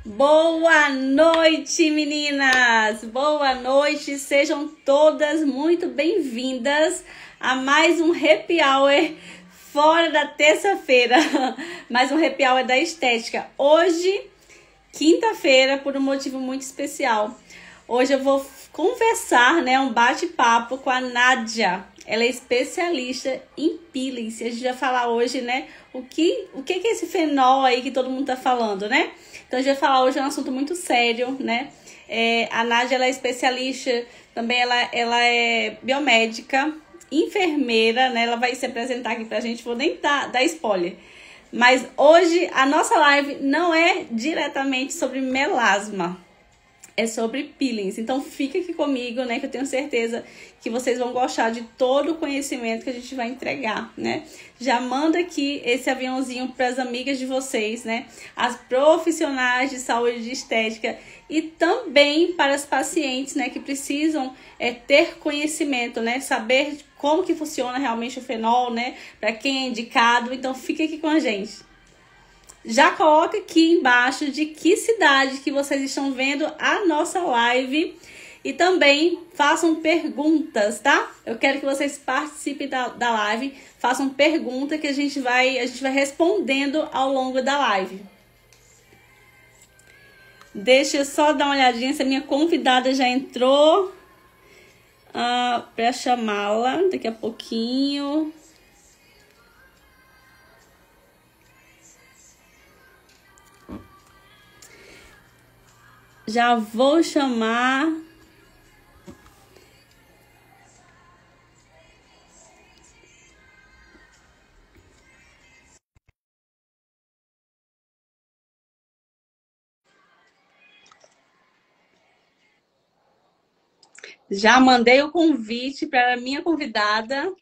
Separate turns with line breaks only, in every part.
Boa noite, meninas! Boa noite, sejam todas muito bem-vindas a mais um Happy Hour fora da terça-feira. Mais um Happy Hour da estética. Hoje, quinta-feira, por um motivo muito especial. Hoje eu vou conversar, um bate-papo com a Nádia. Ela é especialista em peelings. A gente vai falar hoje, o que é esse fenol aí que todo mundo tá falando, né? Então a gente vai falar hoje um assunto muito sério, né? A Nádia, ela é especialista, também ela é biomédica, enfermeira, né? Ela vai se apresentar aqui pra gente, vou nem dar spoiler. Mas hoje a nossa live não é diretamente sobre melasma. É sobre peelings. Então fica aqui comigo, que eu tenho certeza que vocês vão gostar de todo o conhecimento que a gente vai entregar, né? Já manda aqui esse aviãozinho para as amigas de vocês, né? As profissionais de saúde e de estética e também para as pacientes, que precisam ter conhecimento, saber como que funciona realmente o fenol, para quem é indicado. Então fica aqui com a gente. Já coloca aqui embaixo de que cidade que vocês estão vendo a nossa live e também façam perguntas, tá? Eu quero que vocês participem da live, façam pergunta que a gente vai respondendo ao longo da live. Deixa eu só dar uma olhadinha se a minha convidada já entrou para chamá-la daqui a pouquinho. Já vou chamar. Já mandei o convite para a minha convidada.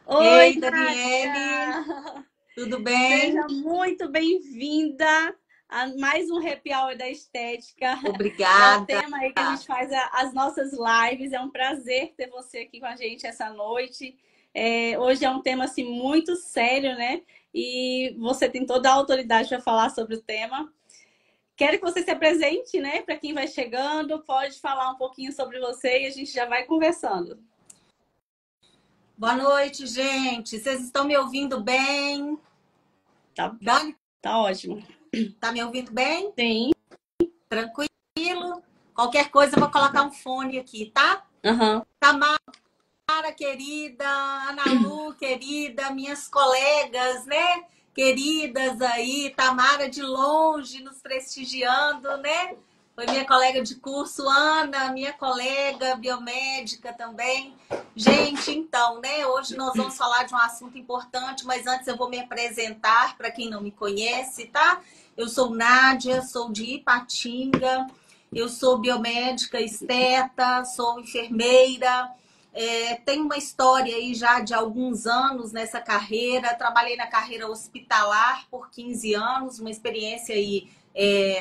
Oi, Daniele. Tudo bem?
Seja muito bem-vinda a mais um Happy Hour da Estética.
Obrigada.
É o tema aí que a gente faz as nossas lives. É um prazer ter você aqui com a gente essa noite. Hoje é um tema assim, muito sério, né? E você tem toda a autoridade para falar sobre o tema. Quero que você se apresente, para quem vai chegando. Pode falar um pouquinho sobre você e a gente já vai conversando.
Boa noite, gente. Vocês estão me ouvindo bem?
Tá,
Dani,
tá ótimo.
tá me ouvindo bem?
Sim.
Tranquilo? Qualquer coisa eu vou colocar um fone aqui, tá?
Uhum.
Tamara, querida, Ana Lu, querida, minhas colegas, né? Queridas aí, Tamara de longe nos prestigiando, né? Foi minha colega de curso, Ana, minha colega biomédica também. Gente, então, hoje nós vamos falar de um assunto importante, mas antes eu vou me apresentar para quem não me conhece, tá? Eu sou Nádia, sou de Ipatinga, eu sou biomédica esteta, sou enfermeira, tenho uma história aí já de alguns anos nessa carreira, trabalhei na carreira hospitalar por 15 anos, uma experiência aí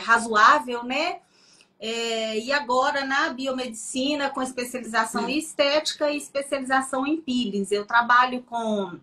razoável, né? E agora na biomedicina com especialização em estética e especialização em peelings. Eu trabalho com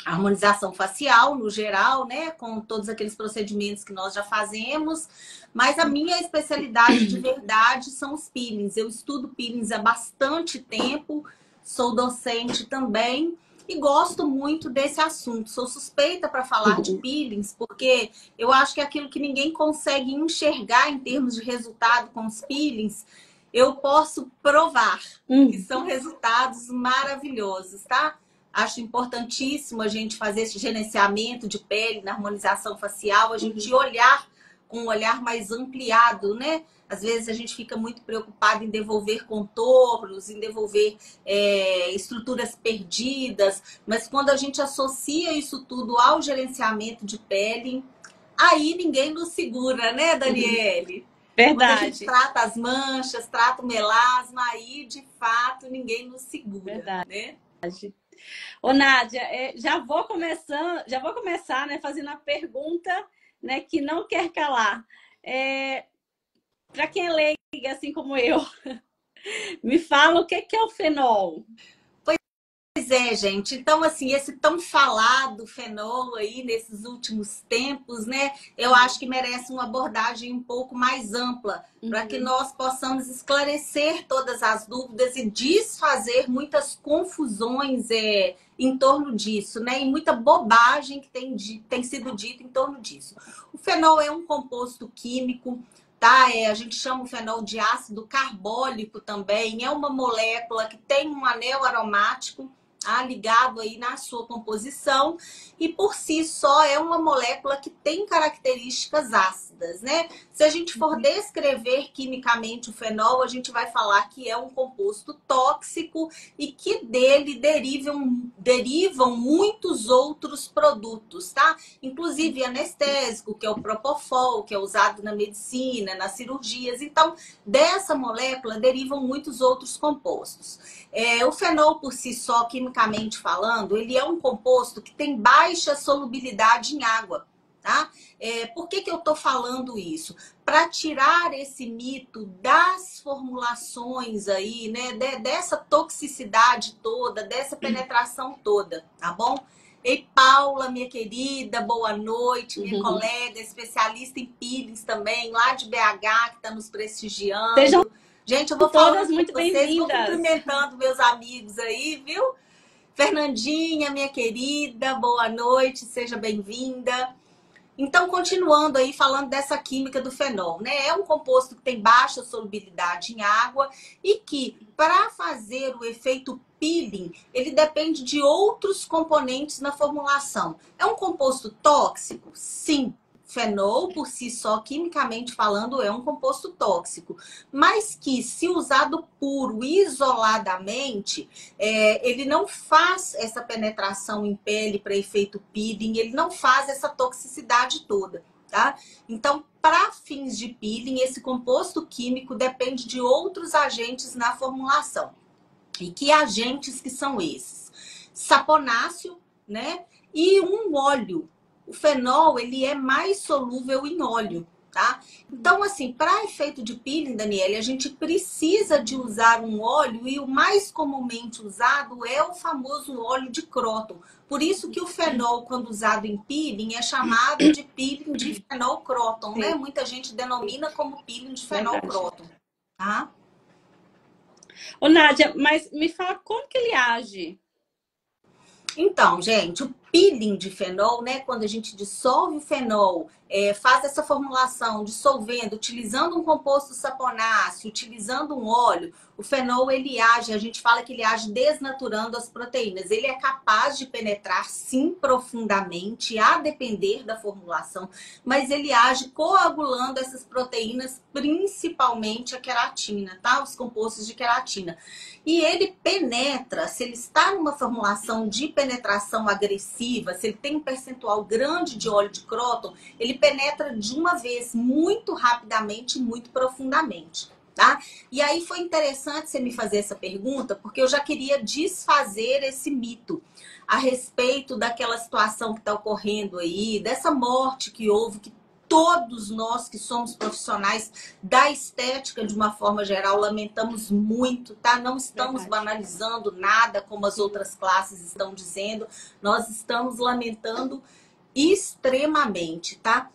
harmonização facial no geral, né, com todos aqueles procedimentos que nós já fazemos, mas a minha especialidade de verdade são os peelings. Eu estudo peelings há bastante tempo, sou docente também e gosto muito desse assunto. Sou suspeita para falar de peelings, porque eu acho que aquilo que ninguém consegue enxergar em termos de resultado com os peelings, eu posso provar que são resultados maravilhosos, tá? Acho importantíssimo a gente fazer esse gerenciamento de pele na harmonização facial, a gente olhar com um olhar mais ampliado, né? Às vezes a gente fica muito preocupado em devolver contornos, em devolver estruturas perdidas, mas quando a gente associa isso tudo ao gerenciamento de pele, aí ninguém nos segura, né, Daniele?
Verdade.
Quando a gente trata as manchas, trata o melasma, aí de fato ninguém nos segura.
Verdade.
Né?
Ô, Nádia, já vou começar, fazendo a pergunta, que não quer calar. Para quem é leiga, assim como eu, me fala o que é o fenol.
Pois é, gente. Então, assim, esse tão falado fenol aí nesses últimos tempos, né? Eu acho que merece uma abordagem um pouco mais ampla, para que nós possamos esclarecer todas as dúvidas e desfazer muitas confusões em torno disso, né? E muita bobagem que tem sido dita em torno disso. O fenol é um composto químico. Tá? A gente chama o fenol de ácido carbólico também. É uma molécula que tem um anel aromático ligado aí na sua composição e por si só é uma molécula que tem características ácidas, né? Se a gente for descrever quimicamente o fenol, a gente vai falar que é um composto tóxico e que dele derivam muitos outros produtos, tá? Inclusive anestésico, que é o propofol, que é usado na medicina, nas cirurgias. Então, dessa molécula derivam muitos outros compostos. O fenol por si só, quimicamente falando, ele é um composto que tem baixa solubilidade em água, tá? Por que eu tô falando isso? Para tirar esse mito das formulações aí, né? Dessa toxicidade toda, dessa penetração toda, tá bom? Ei, Paula, minha querida, boa noite, minha colega, especialista em peelings também, lá de BH, que está nos prestigiando.
Sejam
Gente, eu vou
todas
falando
muito
com vocês, vou
bem-vindas.
cumprimentando meus amigos aí, viu? Fernandinha, minha querida, boa noite, seja bem-vinda. Então, continuando aí, falando dessa química do fenol, né? É um composto que tem baixa solubilidade em água e que, para fazer o efeito peeling, ele depende de outros componentes na formulação. É um composto tóxico? Sim. Fenol, por si só, quimicamente falando, é um composto tóxico, mas que, se usado puro, isoladamente, ele não faz essa penetração em pele para efeito peeling, ele não faz essa toxicidade toda, tá? Então, para fins de peeling, esse composto químico depende de outros agentes na formulação. E que agentes que são esses? Saponáceo, né? E um óleo. O fenol, ele é mais solúvel em óleo, tá? Então, assim, para efeito de peeling, Daniele, a gente precisa de usar um óleo e o mais comumente usado é o famoso óleo de cróton. Por isso que o fenol, quando usado em peeling, é chamado de peeling de fenol cróton, né? Muita gente denomina como peeling de fenol cróton, tá?
Ô, Nádia, mas me fala como que ele age?
Então, gente, o peeling de fenol, né? Quando a gente dissolve o fenol, faz essa formulação dissolvendo, utilizando um composto saponáceo, utilizando um óleo, o fenol ele age, a gente fala que ele age desnaturando as proteínas. Ele é capaz de penetrar, sim, profundamente, a depender da formulação, mas ele age coagulando essas proteínas, principalmente a queratina, tá? Os compostos de queratina. E ele penetra, se ele está numa formulação de penetração agressiva, se ele tem um percentual grande de óleo de cróton, ele penetra de uma vez, muito rapidamente, muito profundamente, tá? E aí foi interessante você me fazer essa pergunta, porque eu já queria desfazer esse mito a respeito daquela situação que está ocorrendo aí, dessa morte que houve, que todos nós que somos profissionais da estética de uma forma geral lamentamos muito, tá? Não estamos banalizando nada como as outras classes estão dizendo. Nós estamos lamentando extremamente, tá?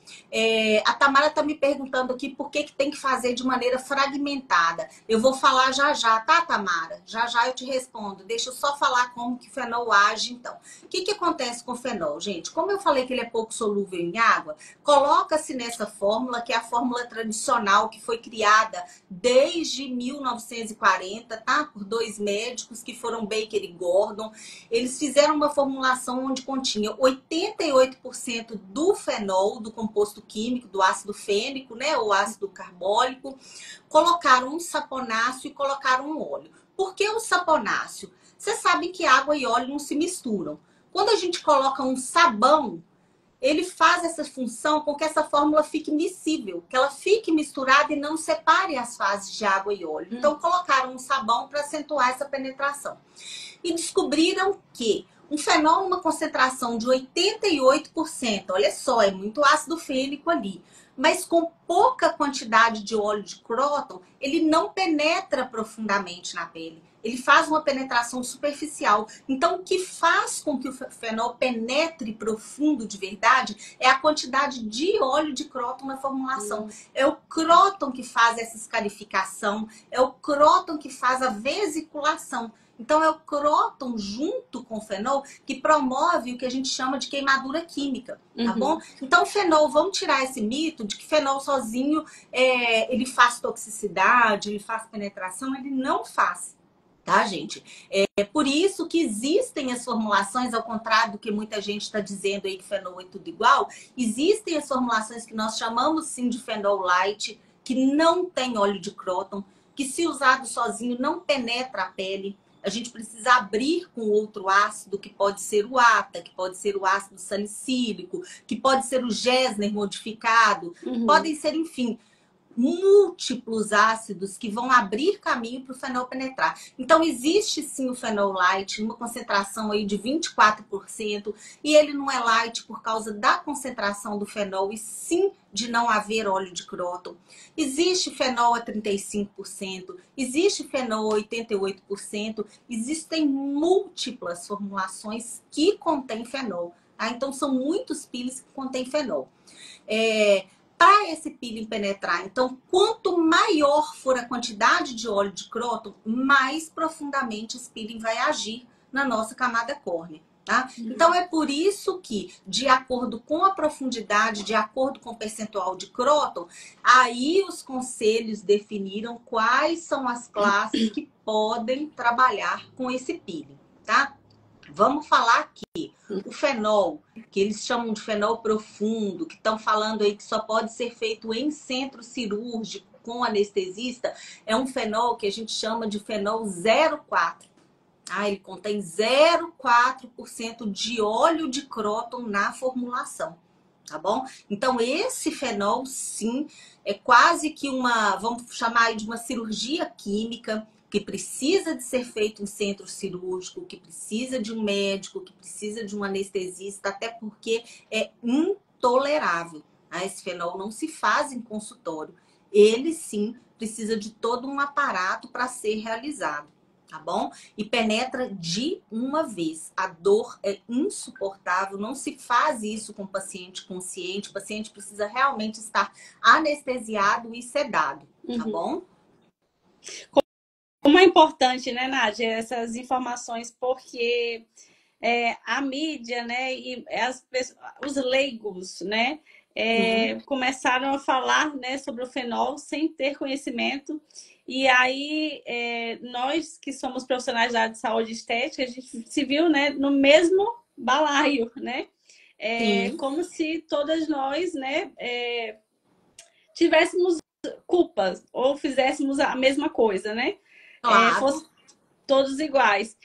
A Tamara tá me perguntando aqui por que tem que fazer de maneira fragmentada. Eu vou falar já já, tá, Tamara? Já já eu te respondo. Deixa eu só falar como que o fenol age, então. O que acontece com o fenol, gente? Como eu falei que ele é pouco solúvel em água, coloca-se nessa fórmula, que é a fórmula tradicional, que foi criada desde 1940, tá? Por dois médicos, que foram Baker e Gordon. Eles fizeram uma formulação onde continha 88% do fenol, do composto químico, do ácido fênico, né, ou ácido carbólico, colocaram um saponáceo e colocaram um óleo. Por que o saponáceo? Vocês sabem que água e óleo não se misturam. Quando a gente coloca um sabão, ele faz essa função com que essa fórmula fique miscível, que ela fique misturada e não separe as fases de água e óleo. Então, colocaram um sabão para acentuar essa penetração. E descobriram que um fenol numa concentração de 88%, olha só, é muito ácido fênico ali, mas com pouca quantidade de óleo de cróton, ele não penetra profundamente na pele. Ele faz uma penetração superficial. Então, o que faz com que o fenol penetre profundo de verdade é a quantidade de óleo de cróton na formulação. É o cróton que faz essa escarificação, é o cróton que faz a vesiculação. Então, é o cróton junto com o fenol que promove o que a gente chama de queimadura química, tá bom? Então, o fenol, vamos tirar esse mito de que fenol sozinho, ele faz toxicidade, ele faz penetração, ele não faz. Tá, gente? É por isso que existem as formulações, ao contrário do que muita gente está dizendo aí que fenol é tudo igual, existem as formulações que nós chamamos sim de fenol light, que não tem óleo de cróton, que se usado sozinho não penetra a pele. A gente precisa abrir com outro ácido, que pode ser o ATA, que pode ser o ácido salicílico, que pode ser o Gessner modificado, podem ser, enfim, múltiplos ácidos que vão abrir caminho para o fenol penetrar. Então, existe sim o fenol light, numa concentração aí de 24%, e ele não é light por causa da concentração do fenol, e sim de não haver óleo de cróton. Existe fenol a 35%, existe fenol a 88%, existem múltiplas formulações que contêm fenol. Tá? Então, são muitos peelings que contêm fenol. Para esse peeling penetrar, então, quanto maior for a quantidade de óleo de cróton, mais profundamente esse peeling vai agir na nossa camada córnea. Tá? Então, é por isso que, de acordo com a profundidade, de acordo com o percentual de cróton, aí os conselhos definiram quais são as classes que podem trabalhar com esse peeling, tá? Vamos falar aqui, o fenol, que eles chamam de fenol profundo, que estão falando aí que só pode ser feito em centro cirúrgico com anestesista, é um fenol que a gente chama de fenol 0,4. Ele contém 0,4% de óleo de cróton na formulação, tá bom? Então, esse fenol, sim, é quase que vamos chamar aí de uma cirurgia química, que precisa de ser feito em centro cirúrgico, que precisa de um médico, que precisa de um anestesista, até porque é intolerável. Tá? Esse fenol não se faz em consultório. Ele, sim, precisa de todo um aparato para ser realizado, tá bom? E penetra de uma vez. A dor é insuportável, não se faz isso com o paciente consciente. O paciente precisa realmente estar anestesiado e sedado, tá bom?
Como é importante, né, Nádia, essas informações, porque a mídia, né, e os leigos, né, começaram a falar, né, sobre o fenol sem ter conhecimento. E aí, nós que somos profissionais da área de saúde e estética, a gente se viu, né, no mesmo balaio, né? Como se todas nós, né, tivéssemos culpas ou fizéssemos a mesma coisa, né?
Claro.
Fosse todos iguais.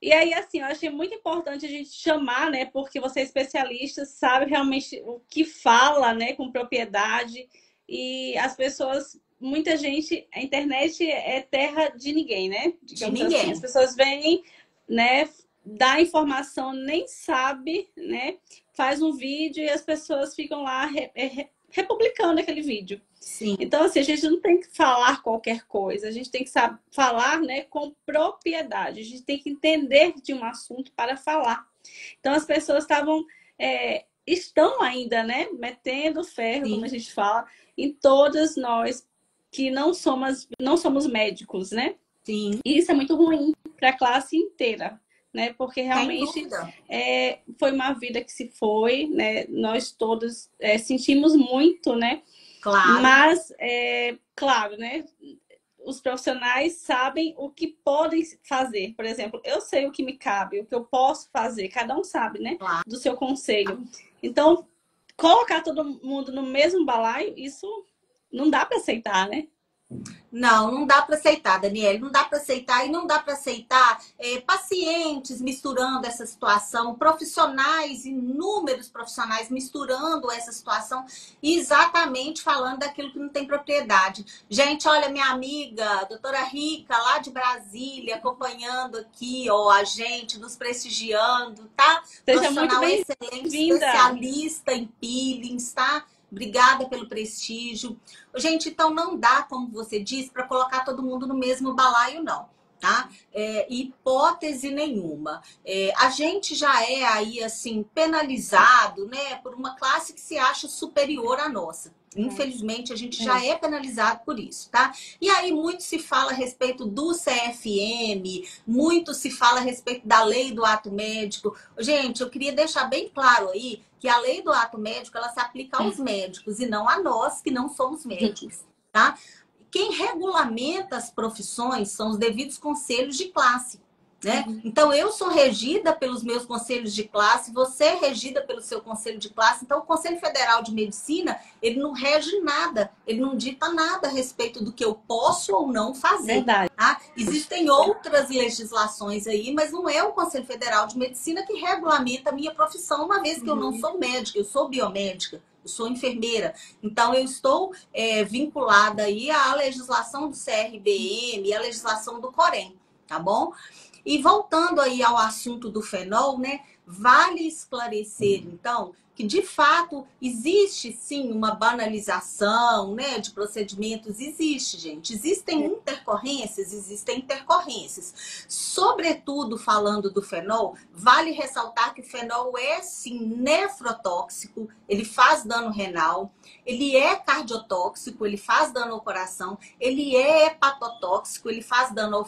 E aí, assim, eu achei muito importante a gente chamar, né? Porque você é especialista, sabe realmente o que fala, né? Com propriedade. E as pessoas, muita gente, a internet é terra de ninguém, né? Digamos
de ninguém.
Assim. As pessoas vêm, né? Dá informação, nem sabe, né? Faz um vídeo e as pessoas ficam lá republicando aquele vídeo.
Sim.
Então, assim, a gente não tem que falar qualquer coisa, a gente tem que saber falar, né, com propriedade, a gente tem que entender de um assunto para falar. Então, as pessoas estão ainda, né, metendo ferro, como a gente fala, em todas nós que não somos médicos, né?
Sim.
E isso é muito ruim para a classe inteira, né? Porque realmente foi uma vida que se foi, né? Nós todos sentimos muito, né?
Claro.
Mas, claro, né? Os profissionais sabem o que podem fazer. Por exemplo, eu sei o que me cabe, o que eu posso fazer. Cada um sabe, né?
Claro.
Do seu conselho. Então, colocar todo mundo no mesmo balaio, isso não dá para aceitar, né?
Não dá para aceitar, Daniela. Não dá para aceitar. E não dá para aceitar pacientes misturando essa situação, profissionais, inúmeros profissionais misturando essa situação e exatamente falando daquilo que não tem propriedade. Gente, olha, minha amiga, a doutora Rica, lá de Brasília, acompanhando aqui, a gente, nos prestigiando, tá?
Seja muito
profissional excelente, especialista em peelings, tá? Obrigada pelo prestígio. Gente, então não dá, como você disse, para colocar todo mundo no mesmo balaio, não. tá? Hipótese nenhuma. A gente já é aí, assim, penalizado, né, por uma classe que se acha superior à nossa. Infelizmente, a gente já é penalizado por isso, tá? E aí, muito se fala a respeito do CFM, muito se fala a respeito da lei do ato médico. Gente, eu queria deixar bem claro aí que a lei do ato médico, ela se aplica aos médicos e não a nós que não somos médicos, tá? Quem regulamenta as profissões são os devidos conselhos de classe, né? Então, eu sou regida pelos meus conselhos de classe, você é regida pelo seu conselho de classe. Então, o Conselho Federal de Medicina, ele não rege nada, ele não dita nada a respeito do que eu posso ou não fazer.
Verdade.
Tá? Existem outras legislações aí, mas não é o Conselho Federal de Medicina que regulamenta a minha profissão, uma vez que eu não sou médica, eu sou biomédica. Eu sou enfermeira, então eu estou vinculada aí à legislação do CRBM e à legislação do Corém, tá bom? E voltando aí ao assunto do fenol, né? Vale esclarecer, então, que de fato existe sim uma banalização, né, de procedimentos. Existe, gente. Existem intercorrências. Sobretudo falando do fenol, vale ressaltar que o fenol é sim nefrotóxico, ele faz dano renal, ele é cardiotóxico, ele faz dano ao coração, ele é hepatotóxico, ele faz dano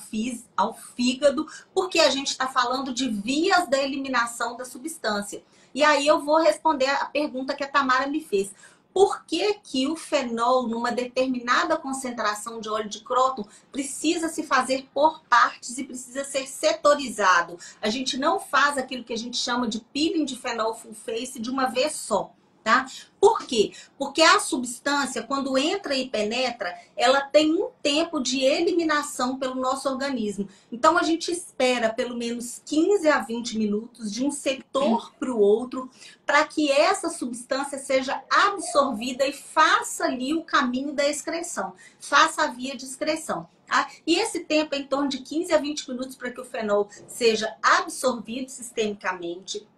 ao fígado, porque a gente está falando de vias da eliminação da substância. E aí eu vou responder a pergunta que a Tamara me fez. Por que que o fenol, numa determinada concentração de óleo de cróton, precisa se fazer por partes e precisa ser setorizado? A gente não faz aquilo que a gente chama de peeling de fenol full face de uma vez só. Tá? Por quê? Porque a substância, quando entra e penetra, ela tem um tempo de eliminação pelo nosso organismo. Então, a gente espera pelo menos 15 a 20 minutos de um setor para o outro, para que essa substância seja absorvida e faça ali o caminho da excreção, faça a via de excreção. Tá? E esse tempo é em torno de 15 a 20 minutos para que o fenol seja absorvido sistemicamente,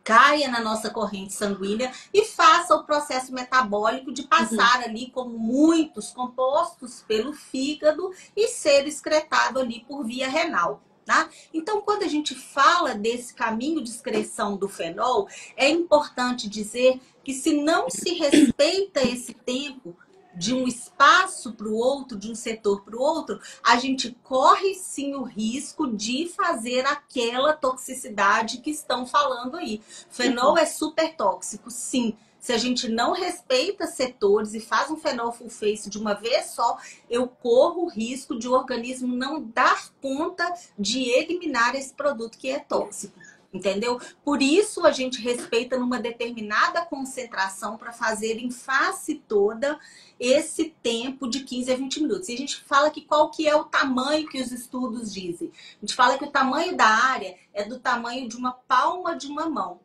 caia na nossa corrente sanguínea e faça o processo metabólico de passar ali como muitos compostos pelo fígado e ser excretado ali por via renal. Tá? Então, quando a gente fala desse caminho de excreção do fenol, é importante dizer que se não se respeita esse tempo de um espaço para o outro, de um setor para o outro, a gente corre sim o risco de fazer aquela toxicidade que estão falando aí. Fenol é super tóxico, sim. Se a gente não respeita setores e faz um fenol full face de uma vez só, eu corro o risco de o organismo não dar conta de eliminar esse produto que é tóxico. Entendeu? Por isso a gente respeita numa determinada concentração para fazer em face toda esse tempo de 15 a 20 minutos. E a gente fala que qual que é o tamanho que os estudos dizem. A gente fala que o tamanho da área é do tamanho de uma palma de uma mão.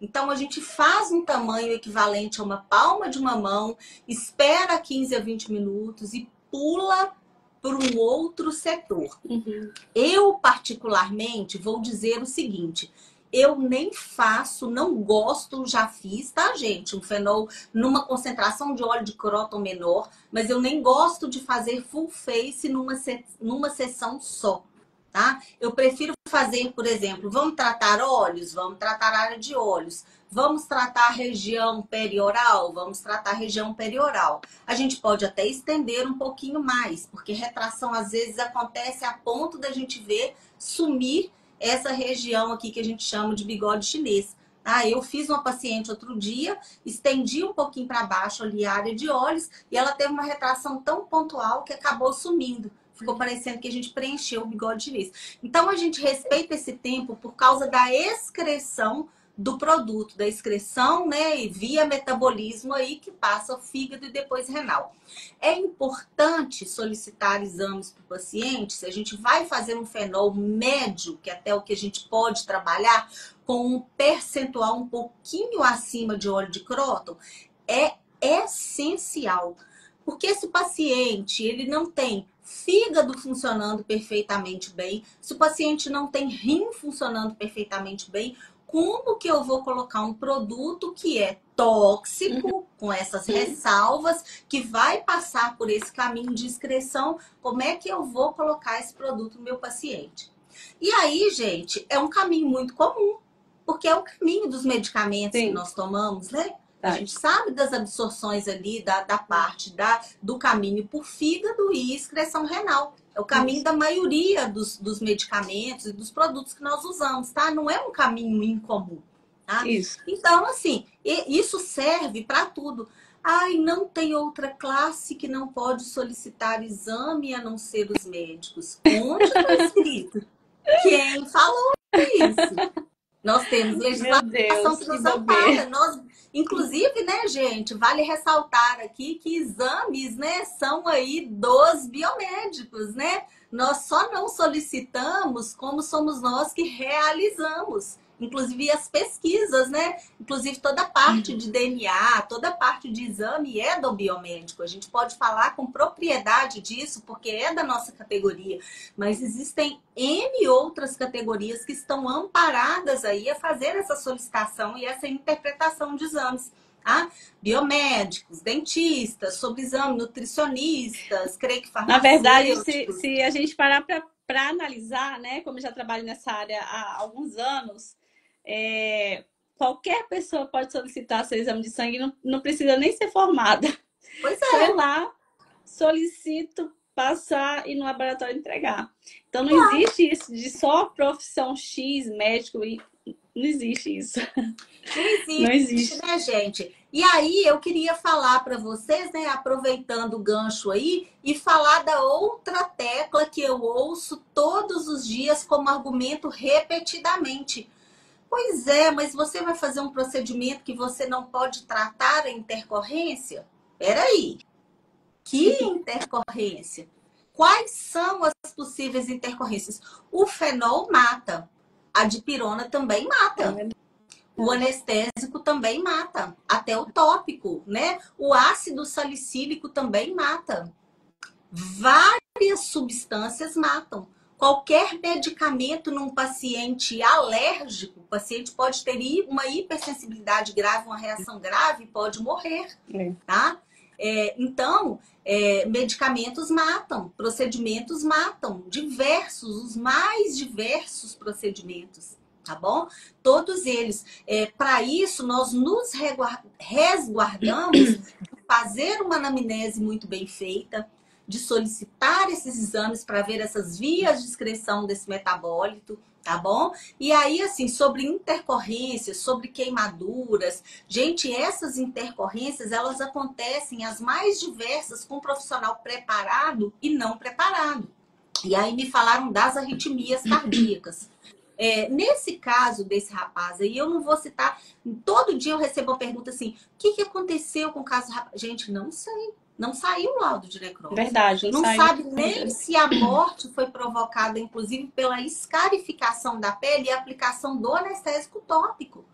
Então, a gente faz um tamanho equivalente a uma palma de uma mão, espera 15 a 20 minutos e pula para um outro setor. Eu, particularmente, vou dizer o seguinte: eu nem faço, não gosto, já fiz, tá, gente? Um fenol numa concentração de óleo de cróton menor, mas eu nem gosto de fazer full face numa sessão só. Tá? Eu prefiro fazer, por exemplo, vamos tratar olhos, vamos tratar a área de olhos, vamos tratar a região perioral, vamos tratar a região perioral. A gente pode até estender um pouquinho mais, porque retração às vezes acontece a ponto da gente ver sumir essa região aqui que a gente chama de bigode chinês. Eu fiz uma paciente outro dia, estendi um pouquinho para baixo ali a área de olhos e ela teve uma retração tão pontual que acabou sumindo. Ficou parecendo que a gente preencheu o bigode chinês. Então, a gente respeita esse tempo por causa da excreção do produto, da excreção, né, e via metabolismo aí que passa o fígado e depois renal. É importante solicitar exames para o paciente, se a gente vai fazer um fenol médio, que é até o que a gente pode trabalhar, com um percentual um pouquinho acima de óleo de cróton, é essencial. Porque esse paciente, ele não tem fígado funcionando perfeitamente bem, se o paciente não tem rim funcionando perfeitamente bem, como que eu vou colocar um produto que é tóxico, com essas ressalvas, que vai passar por esse caminho de excreção, como é que eu vou colocar esse produto no meu paciente? E aí, gente, é um caminho muito comum, porque é o caminho dos medicamentos que nós tomamos, né? A gente sabe das absorções ali, da parte do caminho por fígado e excreção renal. É o caminho da maioria dos medicamentos e dos produtos que nós usamos, tá? Não é um caminho incomum, tá?
Isso.
Então, assim, isso serve para tudo. Ai, não tem outra classe que não pode solicitar exame a não ser os médicos. Onde está escrito? Quem falou isso? Nós temos legislação que nos ampara. Inclusive, né, gente, vale ressaltar aqui que exames, né, são aí dos biomédicos, né? Nós só não solicitamos como somos nós que realizamos. Inclusive as pesquisas, né? Inclusive toda a parte de DNA, toda a parte de exame é do biomédico. A gente pode falar com propriedade disso, porque é da nossa categoria. Mas existem N outras categorias que estão amparadas aí a fazer essa solicitação e essa interpretação de exames. Tá? Biomédicos, dentistas, sobre exame, nutricionistas, creio que farmacêuticos.
Na verdade, se a gente parar para analisar, né? Como eu já trabalho nessa área há alguns anos, qualquer pessoa pode solicitar seu exame de sangue, não precisa nem ser formada.
Pois é.
Sei lá, solicito, passar e no laboratório entregar. Então não existe isso de só profissão X, médico, não existe isso.
Não existe, né, gente? E aí eu queria falar para vocês, né, aproveitando o gancho aí, e falar da outra tecla que eu ouço todos os dias como argumento repetidamente. Pois é, mas você vai fazer um procedimento que você não pode tratar a intercorrência? Peraí, que intercorrência? Quais são as possíveis intercorrências? O fenol mata, a dipirona também mata. O anestésico também mata, até o tópico, né? O ácido salicílico também mata. Várias substâncias matam. Qualquer medicamento num paciente alérgico, o paciente pode ter uma hipersensibilidade grave, uma reação grave, pode morrer, tá? Então, medicamentos matam, procedimentos matam, os mais diversos procedimentos. Tá bom? Todos eles. Para isso, nós nos resguardamos de fazer uma anamnese muito bem feita, de solicitar esses exames para ver essas vias de excreção desse metabólito, tá bom? E aí, assim, sobre intercorrências, sobre queimaduras, gente, essas intercorrências, elas acontecem as mais diversas com um profissional preparado e não preparado. E aí me falaram das arritmias cardíacas. Nesse caso desse rapaz aí, eu não vou citar, todo dia eu recebo uma pergunta assim, o que aconteceu com o caso do rapaz? Gente, não sei, não saiu o laudo de necrose.
Verdade.
Não sabe nem se a morte foi provocada, inclusive, pela escarificação da pele e a aplicação do anestésico tópico.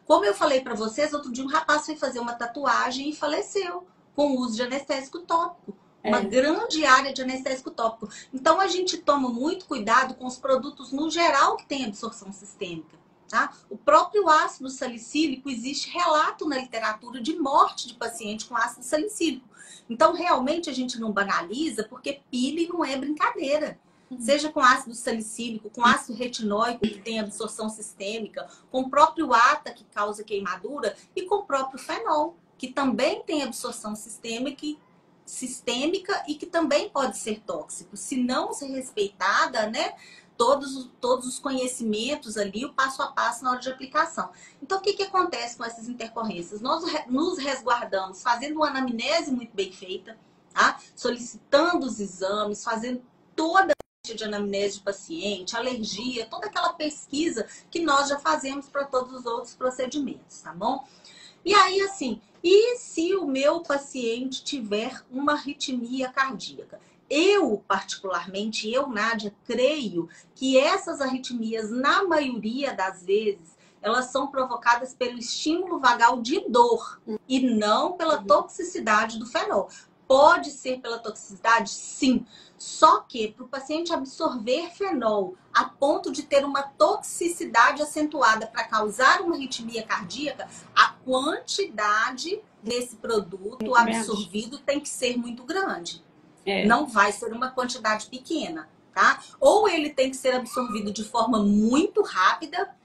Como eu falei para vocês, outro dia um rapaz foi fazer uma tatuagem e faleceu com o uso de anestésico tópico. Uma grande área de anestésico tópico. Então, a gente toma muito cuidado com os produtos no geral que tem absorção sistêmica. Tá? O próprio ácido salicílico, existe relato na literatura de morte de paciente com ácido salicílico. Então, realmente, a gente não banaliza, porque pili não é brincadeira. Seja com ácido salicílico, com ácido retinóico, que tem absorção sistêmica, com o próprio ATA, que causa queimadura, e com o próprio fenol, que também tem absorção sistêmica e que também pode ser tóxico. Se não ser respeitada, né, todos os conhecimentos ali, o passo a passo na hora de aplicação. Então, o que acontece com essas intercorrências? Nós nos resguardamos fazendo uma anamnese muito bem feita, tá? Solicitando os exames, fazendo toda a de anamnese de paciente, alergia, toda aquela pesquisa que nós já fazemos para todos os outros procedimentos, tá bom? E aí, assim, e se o meu paciente tiver uma arritmia cardíaca? Eu, particularmente, Nádia, creio que essas arritmias, na maioria das vezes, elas são provocadas pelo estímulo vagal de dor e não pela toxicidade do fenol. Pode ser pela toxicidade? Sim. Só que para o paciente absorver fenol a ponto de ter uma toxicidade acentuada para causar uma arritmia cardíaca, a quantidade desse produto absorvido tem que ser muito grande. Não vai ser uma quantidade pequena, tá? Ou ele tem que ser absorvido de forma muito rápida.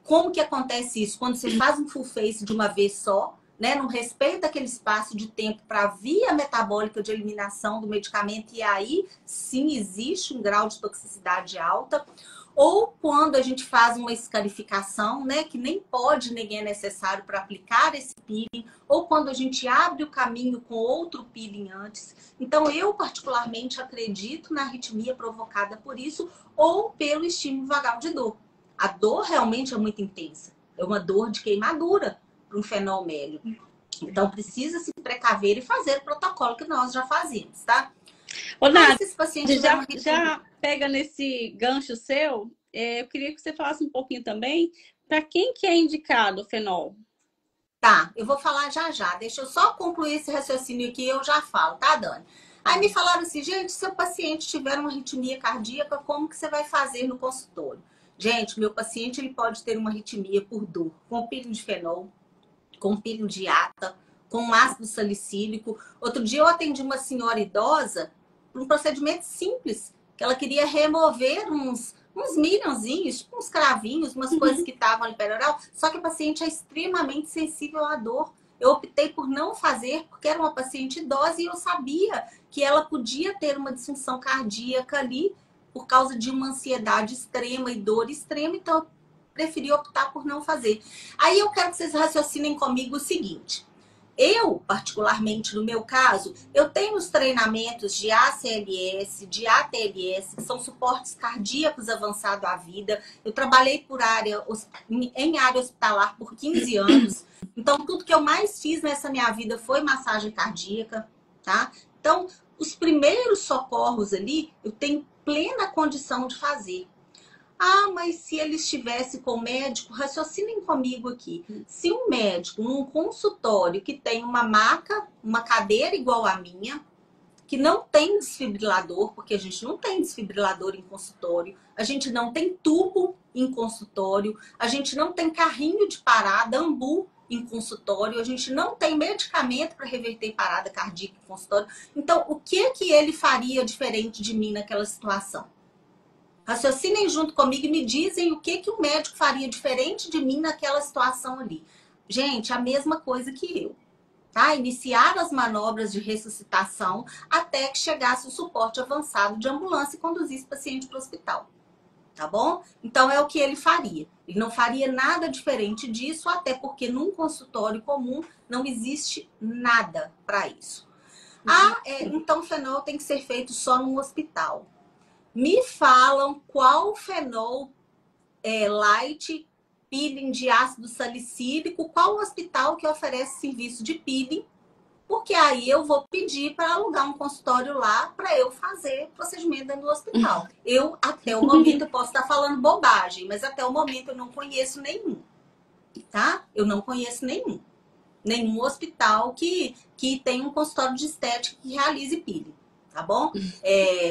Como que acontece isso? Quando você faz um full face de uma vez só, né? Não respeita aquele espaço de tempo para a via metabólica de eliminação do medicamento, e aí sim existe um grau de toxicidade alta. Ou quando a gente faz uma escarificação, né, que nem pode nem é necessário para aplicar esse peeling, ou quando a gente abre o caminho com outro peeling antes. Então, eu particularmente acredito na arritmia provocada por isso ou pelo estímulo vagal de dor. A dor realmente é muito intensa. É uma dor de queimadura para um fenol médio. Então, precisa se precaver e fazer o protocolo que nós já fazíamos, tá?
Ô, Nath, já pega nesse gancho seu, eu queria que você falasse um pouquinho também para quem que é indicado o fenol.
Tá, eu vou falar já. Deixa eu só concluir esse raciocínio aqui e eu já falo, tá, Dani? Aí me falaram assim, gente, se o paciente tiver uma arritmia cardíaca, como que você vai fazer no consultório? Gente, meu paciente ele pode ter uma arritmia por dor, com peeling de fenol, com peeling de ata, com ácido salicílico. Outro dia eu atendi uma senhora idosa para um procedimento simples, que ela queria remover uns milhãozinhos, tipo uns cravinhos, umas coisas que estavam ali perioral, só que a paciente é extremamente sensível à dor. Eu optei por não fazer, porque era uma paciente idosa e eu sabia que ela podia ter uma disfunção cardíaca ali por causa de uma ansiedade extrema e dor extrema, então eu preferi optar por não fazer. Aí eu quero que vocês raciocinem comigo o seguinte. Eu, particularmente no meu caso, eu tenho os treinamentos de ACLS, de ATLS, que são suportes cardíacos avançados à vida. Eu trabalhei em área hospitalar por 15 anos. Então, tudo que eu mais fiz nessa minha vida foi massagem cardíaca, tá? Então, os primeiros socorros ali, eu tenho plena condição de fazer. Ah, mas se ele estivesse com o médico, raciocinem comigo aqui. Se um médico num consultório que tem uma maca, uma cadeira igual a minha, que não tem desfibrilador, porque a gente não tem desfibrilador em consultório, a gente não tem tubo em consultório, a gente não tem carrinho de parada, ambu em consultório, a gente não tem medicamento para reverter parada cardíaca em consultório. Então, o que ele faria diferente de mim naquela situação? Raciocinem junto comigo e me dizem o que o médico faria diferente de mim naquela situação ali. Gente, a mesma coisa que eu. Tá? Iniciar as manobras de ressuscitação até que chegasse o suporte avançado de ambulância e conduzisse o paciente para o hospital. Tá bom? Então é o que ele faria. Ele não faria nada diferente disso, até porque num consultório comum não existe nada para isso. Então o fenol tem que ser feito só no hospital. Me falam qual fenol light, peeling de ácido salicílico, qual hospital que oferece serviço de peeling, porque aí eu vou pedir para alugar um consultório lá para eu fazer procedimento dentro do hospital. Eu, até o momento, eu posso estar falando bobagem, mas até o momento eu não conheço nenhum, tá? Eu não conheço nenhum hospital que tem um consultório de estética que realize peeling. Tá bom?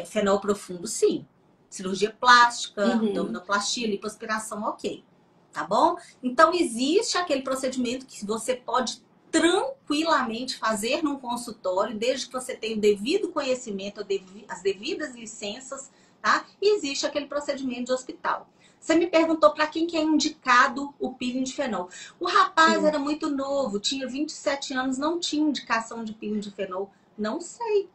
Fenol profundo, sim. Cirurgia plástica, abdominoplastia, lipoaspiração, ok. Tá bom? Então, existe aquele procedimento que você pode tranquilamente fazer num consultório, desde que você tenha o devido conhecimento, as devidas licenças, tá? E existe aquele procedimento de hospital. Você me perguntou para quem que é indicado o peeling de fenol. O rapaz era muito novo, tinha 27 anos, não tinha indicação de peeling de fenol. Não sei.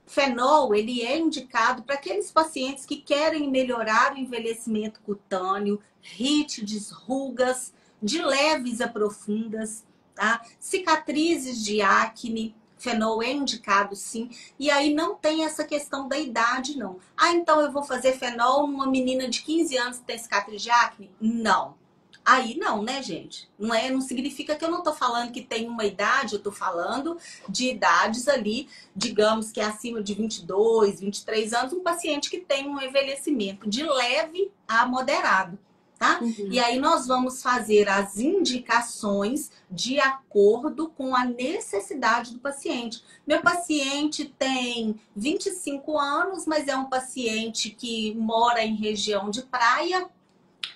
Fenol, ele é indicado para aqueles pacientes que querem melhorar o envelhecimento cutâneo, rítides, rugas, de leves a profundas, tá? Cicatrizes de acne, fenol é indicado sim. E aí não tem essa questão da idade, não. Então eu vou fazer fenol numa menina de 15 anos que tem cicatriz de acne? Não. Aí não, né, gente? Não significa que eu não tô falando que tem uma idade, eu tô falando de idades ali, digamos que é acima de 22, 23 anos, um paciente que tem um envelhecimento de leve a moderado, tá?
Uhum.
E aí nós vamos fazer as indicações de acordo com a necessidade do paciente. Meu paciente tem 25 anos, mas é um paciente que mora em região de praia,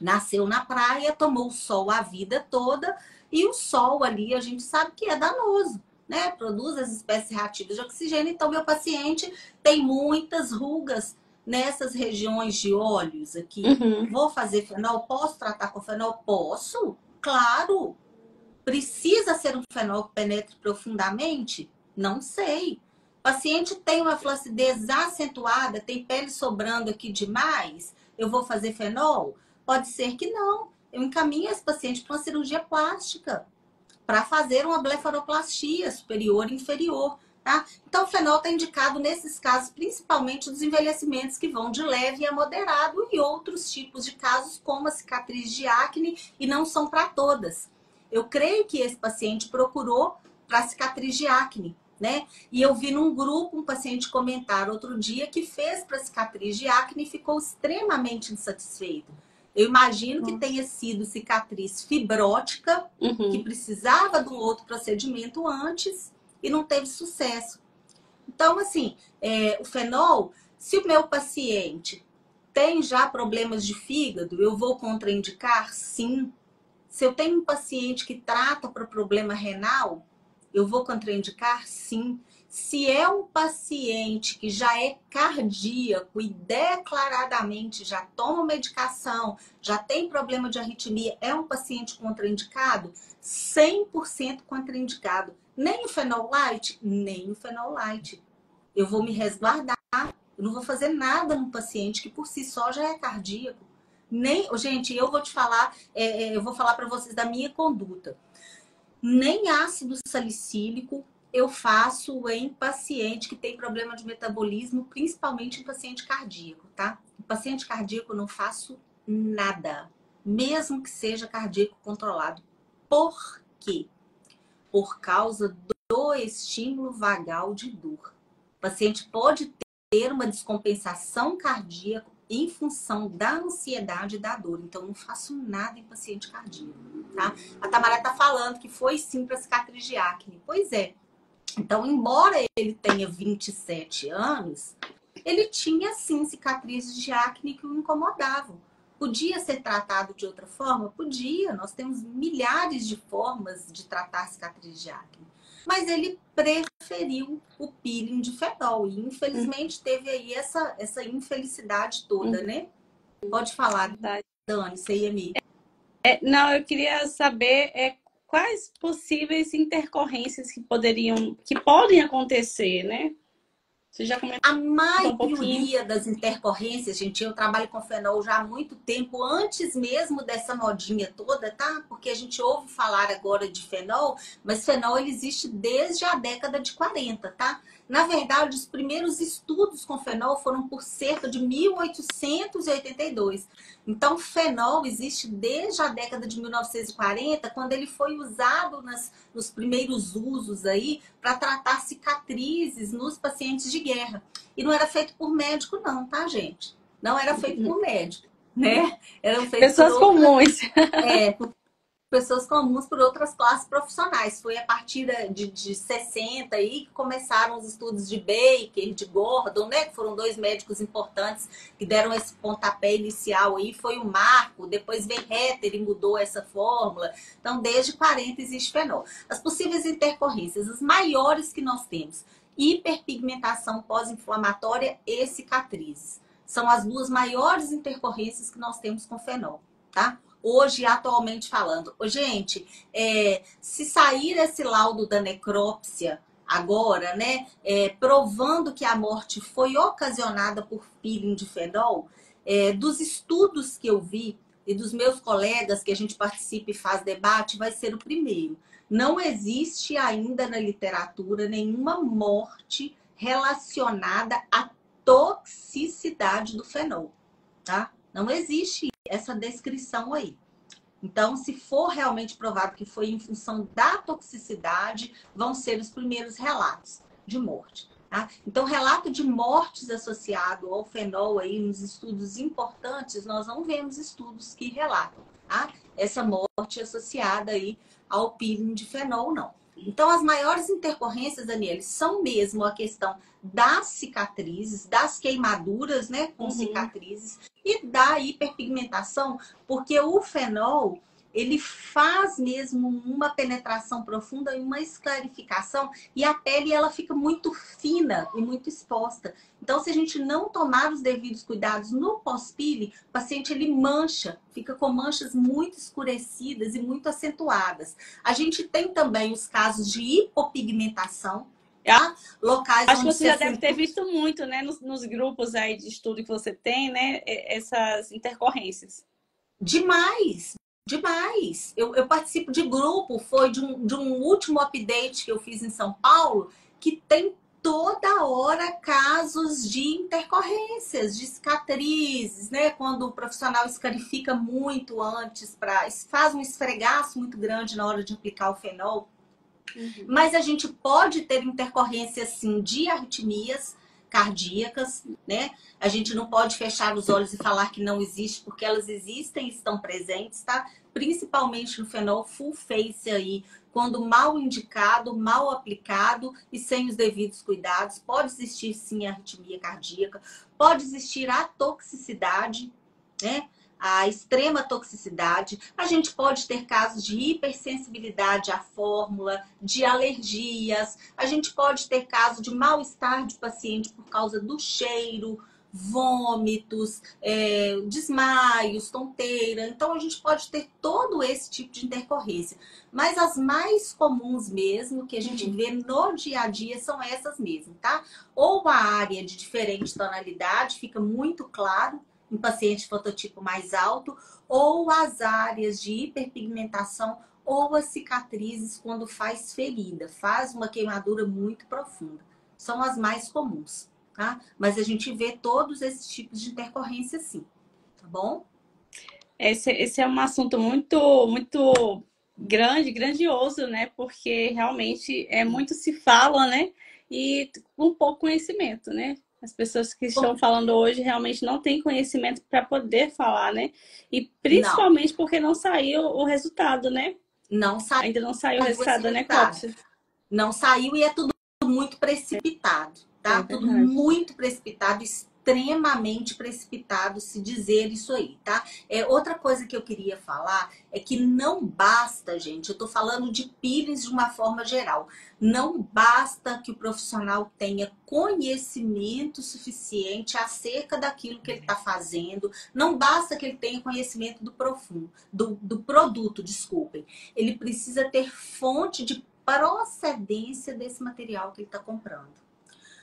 nasceu na praia, tomou sol a vida toda, e o sol ali a gente sabe que é danoso, né? Produz as espécies reativas de oxigênio, então meu paciente tem muitas rugas nessas regiões de olhos aqui.
Uhum.
Vou fazer fenol? Posso tratar com fenol? Posso, claro. Precisa ser um fenol que penetre profundamente? Não sei. O paciente tem uma flacidez acentuada, tem pele sobrando aqui demais, eu vou fazer fenol? Pode ser que não. Eu encaminho esse paciente para uma cirurgia plástica, para fazer uma blefaroplastia superior e inferior. Tá? Então, o fenol está indicado nesses casos, principalmente dos envelhecimentos que vão de leve a moderado e outros tipos de casos, como a cicatriz de acne, e não são para todas. Eu creio que esse paciente procurou para cicatriz de acne, né? E eu vi num grupo um paciente comentar outro dia que fez para cicatriz de acne e ficou extremamente insatisfeito. Eu imagino que tenha sido cicatriz fibrótica, que precisava de um outro procedimento antes e não teve sucesso. Então, assim, o fenol, se o meu paciente tem já problemas de fígado, eu vou contraindicar? Sim. Se eu tenho um paciente que trata para problema renal, eu vou contraindicar? Sim. Se é um paciente que já é cardíaco e declaradamente já toma medicação, já tem problema de arritmia, é um paciente contraindicado? 100% contraindicado. Nem o fenol light? Nem o fenol light. Eu vou me resguardar. Eu não vou fazer nada num paciente que por si só já é cardíaco. Nem, gente, eu vou te falar, eu vou falar para vocês da minha conduta. Nem ácido salicílico eu faço em paciente que tem problema de metabolismo, principalmente em paciente cardíaco, tá? Em paciente cardíaco eu não faço nada, mesmo que seja cardíaco controlado. Por quê? Por causa do estímulo vagal de dor. O paciente pode ter uma descompensação cardíaca em função da ansiedade e da dor. Então, não faço nada em paciente cardíaco, tá? A Tamara tá falando que foi sim para cicatriz de acne. Pois é. Então, embora ele tenha 27 anos, ele tinha sim cicatrizes de acne que o incomodavam. Podia ser tratado de outra forma? Podia. Nós temos milhares de formas de tratar cicatriz de acne. Mas ele preferiu o peeling de fenol. E infelizmente teve aí essa infelicidade toda, né? Pode falar, Dani, você ia me...
Não, eu queria saber quais possíveis intercorrências que podem acontecer, né? Você já comentou
A
um pouquinho.
maioria das intercorrências, gente, eu trabalho com fenol já há muito tempo, antes mesmo dessa modinha toda, tá? Porque a gente ouve falar agora de fenol, mas fenol ele existe desde a década de 40, tá? Na verdade, os primeiros estudos com fenol foram por cerca de 1882. Então, fenol existe desde a década de 1940, quando ele foi usado nos primeiros usos aí para tratar cicatrizes nos pacientes de guerra. E não era feito por médico não, tá, gente? Não era feito por médico, né? Eram feitos
pessoas comuns.
Por pessoas comuns, por outras classes profissionais. Foi a partir de 60 aí que começaram os estudos de Baker, de Gordon, né? Que foram dois médicos importantes que deram esse pontapé inicial aí. Foi o marco, depois veio Hetter e mudou essa fórmula. Então, desde 40 existe fenol. As possíveis intercorrências, as maiores que nós temos: hiperpigmentação pós-inflamatória e cicatrizes. São as duas maiores intercorrências que nós temos com fenol, tá? Hoje, atualmente falando. Gente, se sair esse laudo da necrópsia agora, né, provando que a morte foi ocasionada por peeling de fenol, dos estudos que eu vi e dos meus colegas que a gente participa e faz debate, vai ser o primeiro. Não existe ainda na literatura nenhuma morte relacionada à toxicidade do fenol, tá? Não existe essa descrição aí. Então, se for realmente provado que foi em função da toxicidade, vão ser os primeiros relatos de morte. Tá? Então, relato de mortes associado ao fenol aí nos estudos importantes, nós não vemos estudos que relatam, tá? Essa morte associada aí ao peeling de fenol, não. Então, as maiores intercorrências, Daniele, são mesmo a questão das cicatrizes, das queimaduras, né, com cicatrizes e da hiperpigmentação, porque o fenol, ele faz mesmo uma penetração profunda e uma esclarificação, e a pele ela fica muito fina e muito exposta. Então, se a gente não tomar os devidos cuidados no pós-peeling, o paciente ele mancha, fica com manchas muito escurecidas e muito acentuadas. A gente tem também os casos de hipopigmentação, tá? Locais
Acho que
onde
você já deve ter visto muito, né, nos grupos aí de estudo que você tem, né, essas intercorrências.
Demais, demais. Eu participo de grupo, foi de um último update que eu fiz em São Paulo, que tem toda hora casos de intercorrências, de cicatrizes, né? Quando o profissional escarifica muito antes, faz um esfregaço muito grande na hora de aplicar o fenol. Mas a gente pode ter intercorrência, sim, de arritmias cardíacas, né? A gente não pode fechar os olhos e falar que não existe, porque elas existem e estão presentes, tá? Principalmente no fenol full face aí, quando mal indicado, mal aplicado e sem os devidos cuidados, pode existir sim arritmia cardíaca, pode existir a toxicidade, né? A extrema toxicidade, a gente pode ter casos de hipersensibilidade à fórmula, de alergias, a gente pode ter caso de mal-estar de paciente por causa do cheiro, vômitos, desmaios, tonteira. Então, a gente pode ter todo esse tipo de intercorrência. Mas as mais comuns mesmo, que a gente vê no dia a dia, são essas mesmo, tá? Ou a área de diferente tonalidade, fica muito claro, em paciente fototipo mais alto, ou as áreas de hiperpigmentação ou as cicatrizes quando faz ferida, faz uma queimadura muito profunda. São as mais comuns, tá? Mas a gente vê todos esses tipos de intercorrência sim, tá bom?
Esse é um assunto muito, muito grande, grandioso, né? Porque realmente muito se fala, né? E com pouco conhecimento, né? As pessoas que estão falando hoje realmente não têm conhecimento para poder falar, né? E principalmente porque não saiu o resultado, né?
Não saiu.
Ainda não saiu o resultado da necrópsia.
Não saiu e é tudo muito precipitado, tá? Tudo muito precipitado, extremamente precipitado se dizer isso aí, tá? Outra coisa que eu queria falar é que não basta, gente, eu tô falando de peelings de uma forma geral, não basta que o profissional tenha conhecimento suficiente acerca daquilo que ele está fazendo, não basta que ele tenha conhecimento do produto, desculpem. Ele precisa ter fonte de procedência desse material que ele está comprando.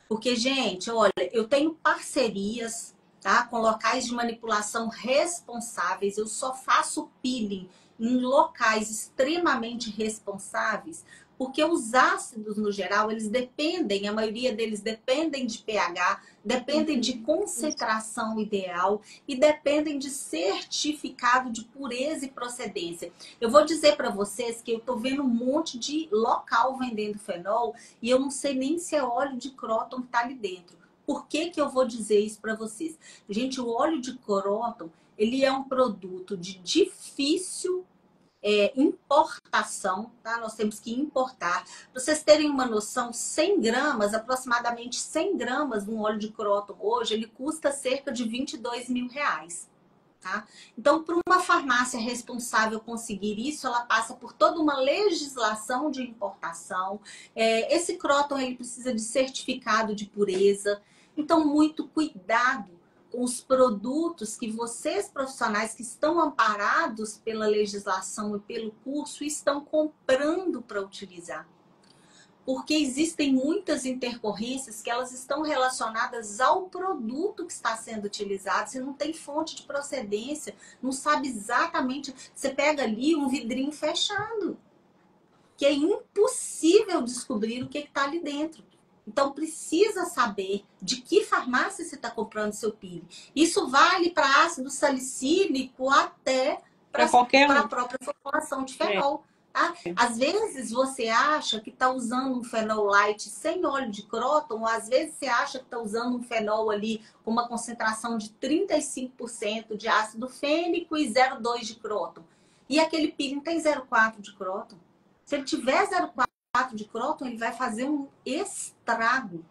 Porque, gente, olha, eu tenho parcerias, tá, com locais de manipulação responsáveis. Eu só faço peeling em locais extremamente responsáveis, porque os ácidos, no geral, eles dependem, a maioria deles dependem de pH, dependem de concentração ideal e dependem de certificado de pureza e procedência. Eu vou dizer para vocês que eu tô vendo um monte de local vendendo fenol e eu não sei nem se é óleo de cróton que tá ali dentro. Por que que eu vou dizer isso para vocês? Gente, o óleo de cróton, ele é um produto de difícil importação, tá? Nós temos que importar. Para vocês terem uma noção, 100 gramas, aproximadamente 100 gramas de um óleo de cróton hoje, ele custa cerca de 22 mil reais. Tá? Então, para uma farmácia responsável conseguir isso, ela passa por toda uma legislação de importação. Esse cróton ele precisa de certificado de pureza. Então, muito cuidado com os produtos que vocês, profissionais que estão amparados pela legislação e pelo curso, estão comprando para utilizar. Porque existem muitas intercorrências que elas estão relacionadas ao produto que está sendo utilizado. Você não tem fonte de procedência, não sabe exatamente. Você pega ali um vidrinho fechado, que é impossível descobrir o que está ali dentro. Então, precisa saber de que farmácia você está comprando seu peeling. Isso vale para ácido salicílico até para a própria formulação de fenol. Tá? Às vezes você acha que está usando um fenol light sem óleo de próton, ou às vezes você acha que está usando um fenol ali com uma concentração de 35% de ácido fênico e 0,2 de próton. E aquele peeling tem 0,4 de próton. Se ele tiver 0,4 de próton, ele vai fazer um estrago.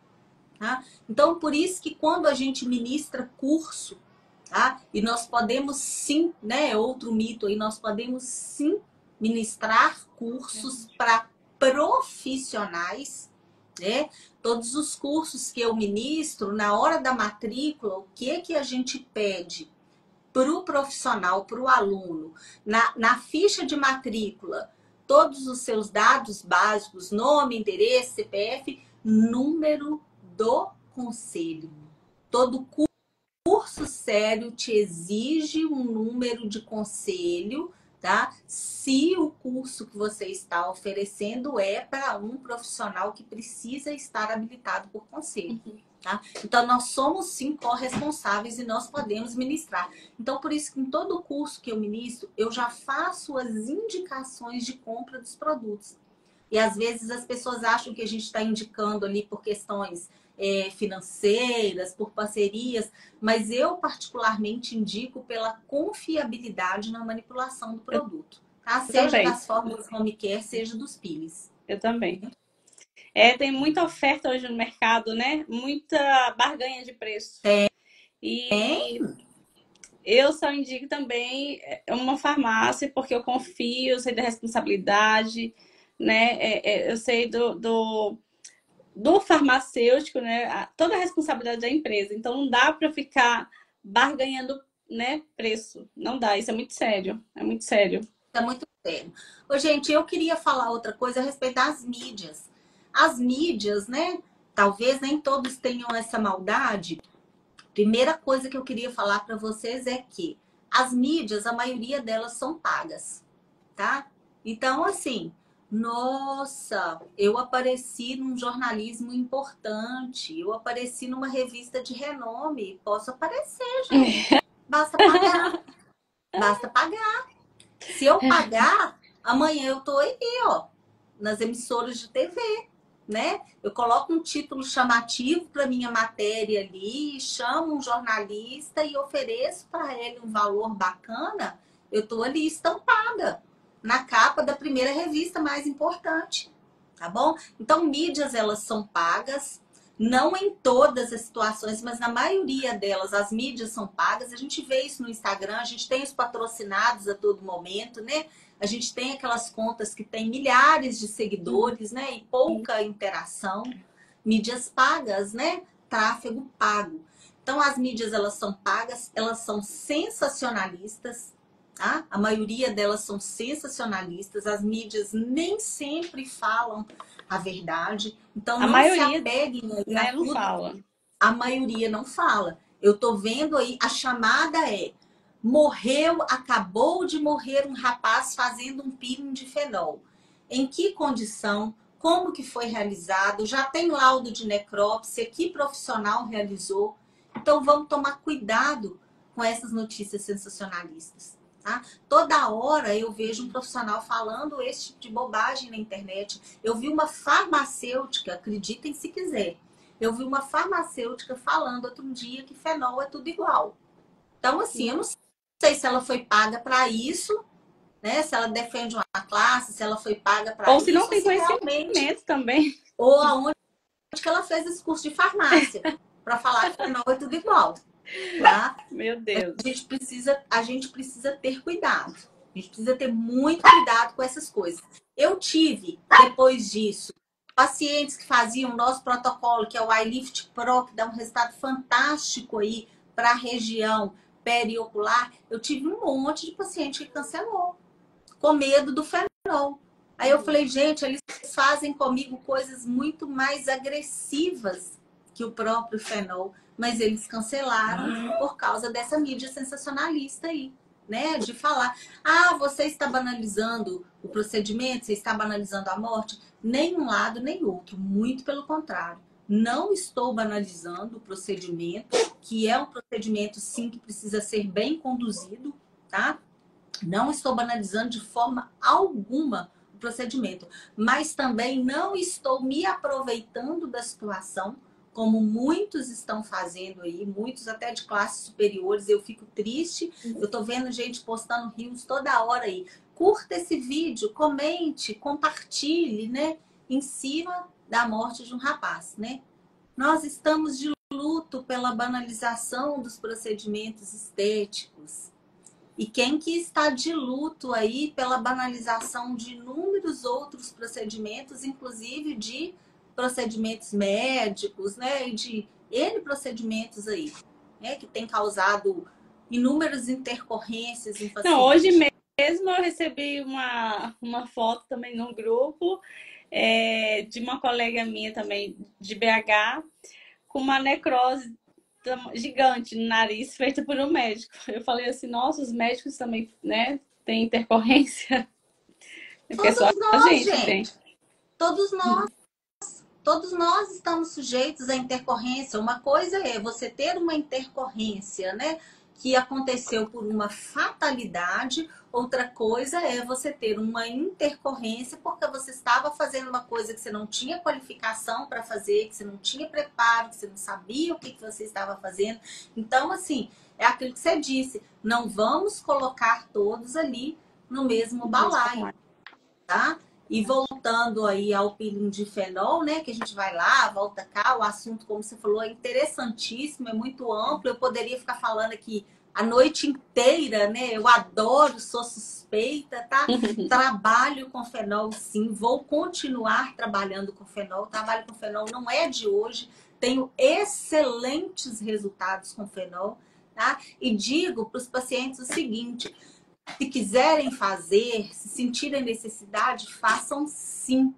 Tá? Então, por isso que quando a gente ministra curso, tá? E nós podemos sim, né? Outro mito aí, nós podemos sim ministrar cursos para profissionais, né? Todos os cursos que eu ministro, na hora da matrícula, o que a gente pede para o profissional, para o aluno, na ficha de matrícula, todos os seus dados básicos, nome, endereço, CPF, número do conselho. Todo curso sério te exige um número de conselho, tá? Se o curso que você está oferecendo é para um profissional que precisa estar habilitado por conselho, tá? Então, nós somos sim corresponsáveis e nós podemos ministrar. Então, por isso que em todo curso que eu ministro, eu já faço as indicações de compra dos produtos. E às vezes as pessoas acham que a gente está indicando ali por questões financeiras, por parcerias, mas eu particularmente indico pela confiabilidade na manipulação do produto, tá? Seja
também.
das fórmulas home care, seja dos peelings.
Eu também. Tem muita oferta hoje no mercado, né? Muita barganha de preço. E eu só indico também uma farmácia, porque eu confio, eu sei da responsabilidade, né? Eu sei do farmacêutico, né? Toda a responsabilidade da empresa. Então, não dá para ficar barganhando, né, preço. Não dá, isso é muito sério. É muito sério.
É muito sério. Ô, gente, eu queria falar outra coisa a respeito das mídias. As mídias, né? Talvez nem todos tenham essa maldade. Primeira coisa que eu queria falar para vocês é que as mídias, a maioria delas são pagas, tá? Então, assim, nossa, eu apareci num jornalismo importante, eu apareci numa revista de renome, posso aparecer, gente. Basta pagar. Basta pagar. Se eu pagar, amanhã eu tô aí, ó, nas emissoras de TV, né? Eu coloco um título chamativo para minha matéria ali, chamo um jornalista e ofereço para ele um valor bacana, eu tô ali estampada na capa da primeira revista mais importante, tá bom? Então, mídias, elas são pagas, não em todas as situações, mas na maioria delas, as mídias são pagas. A gente vê isso no Instagram, a gente tem os patrocinados a todo momento, né? A gente tem aquelas contas que tem milhares de seguidores, né? E pouca interação. Mídias pagas, né? Tráfego pago. Então, as mídias, elas são pagas, elas são sensacionalistas, tá? A maioria delas são sensacionalistas. As mídias nem sempre falam a verdade. Então,
A
não
maioria,
se apeguem aí
né,
a
não
tudo.
fala.
A maioria não fala. Eu tô vendo aí, a chamada é: acabou de morrer um rapaz fazendo um peeling de fenol. Em que condição? Como que foi realizado? Já tem laudo de necrópsia? Que profissional realizou? Então vamos tomar cuidado com essas notícias sensacionalistas. Tá? Toda hora eu vejo um profissional falando esse tipo de bobagem na internet. Eu vi uma farmacêutica, acreditem se quiser, eu vi uma farmacêutica falando outro dia que fenol é tudo igual. Então, assim, eu não sei se ela foi paga para isso, né? Se ela defende uma classe, se ela foi paga para isso.
Ou se não tem conhecimento
realmente,
também.
ou aonde que ela fez esse curso de farmácia para falar que fenol é tudo igual. Tá?
Meu Deus.
A gente precisa ter cuidado. A gente precisa ter muito cuidado com essas coisas. Eu tive, depois disso, pacientes que faziam o nosso protocolo, que é o iLift Pro, que dá um resultado fantástico aí para a região periocular. Eu tive um monte de paciente que cancelou, com medo do fenol. Aí eu falei, gente, eles fazem comigo coisas muito mais agressivas que o próprio fenol, mas eles cancelaram por causa dessa mídia sensacionalista aí, né? De falar, você está banalizando o procedimento, você está banalizando a morte. Nem um lado, nem outro. Muito pelo contrário. Não estou banalizando o procedimento, que é um procedimento, sim, que precisa ser bem conduzido, tá? Não estou banalizando de forma alguma o procedimento. Mas também não estou me aproveitando da situação, como muitos estão fazendo aí, muitos até de classes superiores. Eu fico triste, eu tô vendo gente postando rios toda hora aí. Curta esse vídeo, comente, compartilhe, né? Em cima da morte de um rapaz, né? Nós estamos de luto pela banalização dos procedimentos estéticos. E quem que está de luto aí pela banalização de inúmeros outros procedimentos, inclusive de procedimentos médicos, né? E de N procedimentos aí, né? Que tem causado inúmeras intercorrências em pacientes.
Não, hoje mesmo eu recebi uma foto também no grupo de uma colega minha também de BH com uma necrose gigante no nariz feita por um médico. Eu falei assim, nossa, os médicos também, né, têm intercorrência.
Todos nós, gente. Todos nós estamos sujeitos à intercorrência. Uma coisa é você ter uma intercorrência, né, que aconteceu por uma fatalidade. Outra coisa é você ter uma intercorrência porque você estava fazendo uma coisa que você não tinha qualificação para fazer, que você não tinha preparo, que você não sabia o que você estava fazendo. Então, assim, é aquilo que você disse. Não vamos colocar todos ali no mesmo balaio, tá? E voltando aí ao peeling de fenol, né? Que a gente vai lá, volta cá, o assunto, como você falou, é interessantíssimo, é muito amplo. Eu poderia ficar falando aqui a noite inteira, né? Eu adoro, sou suspeita, tá? Trabalho com fenol, sim. Vou continuar trabalhando com fenol. Trabalho com fenol não é de hoje. Tenho excelentes resultados com fenol, tá? E digo para os pacientes o seguinte: se quiserem fazer, se sentirem necessidade, façam sim,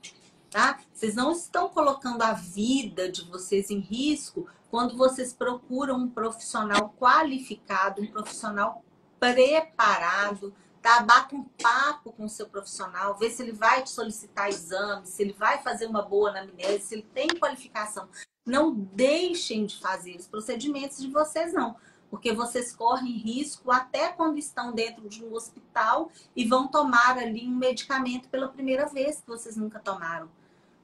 tá? Vocês não estão colocando a vida de vocês em risco quando vocês procuram um profissional qualificado, um profissional preparado, tá? Bata um papo com o seu profissional, vê se ele vai te solicitar exames, se ele vai fazer uma boa anamnese, se ele tem qualificação. Não deixem de fazer os procedimentos de vocês, não. Porque vocês correm risco até quando estão dentro de um hospital e vão tomar ali um medicamento pela primeira vez que vocês nunca tomaram.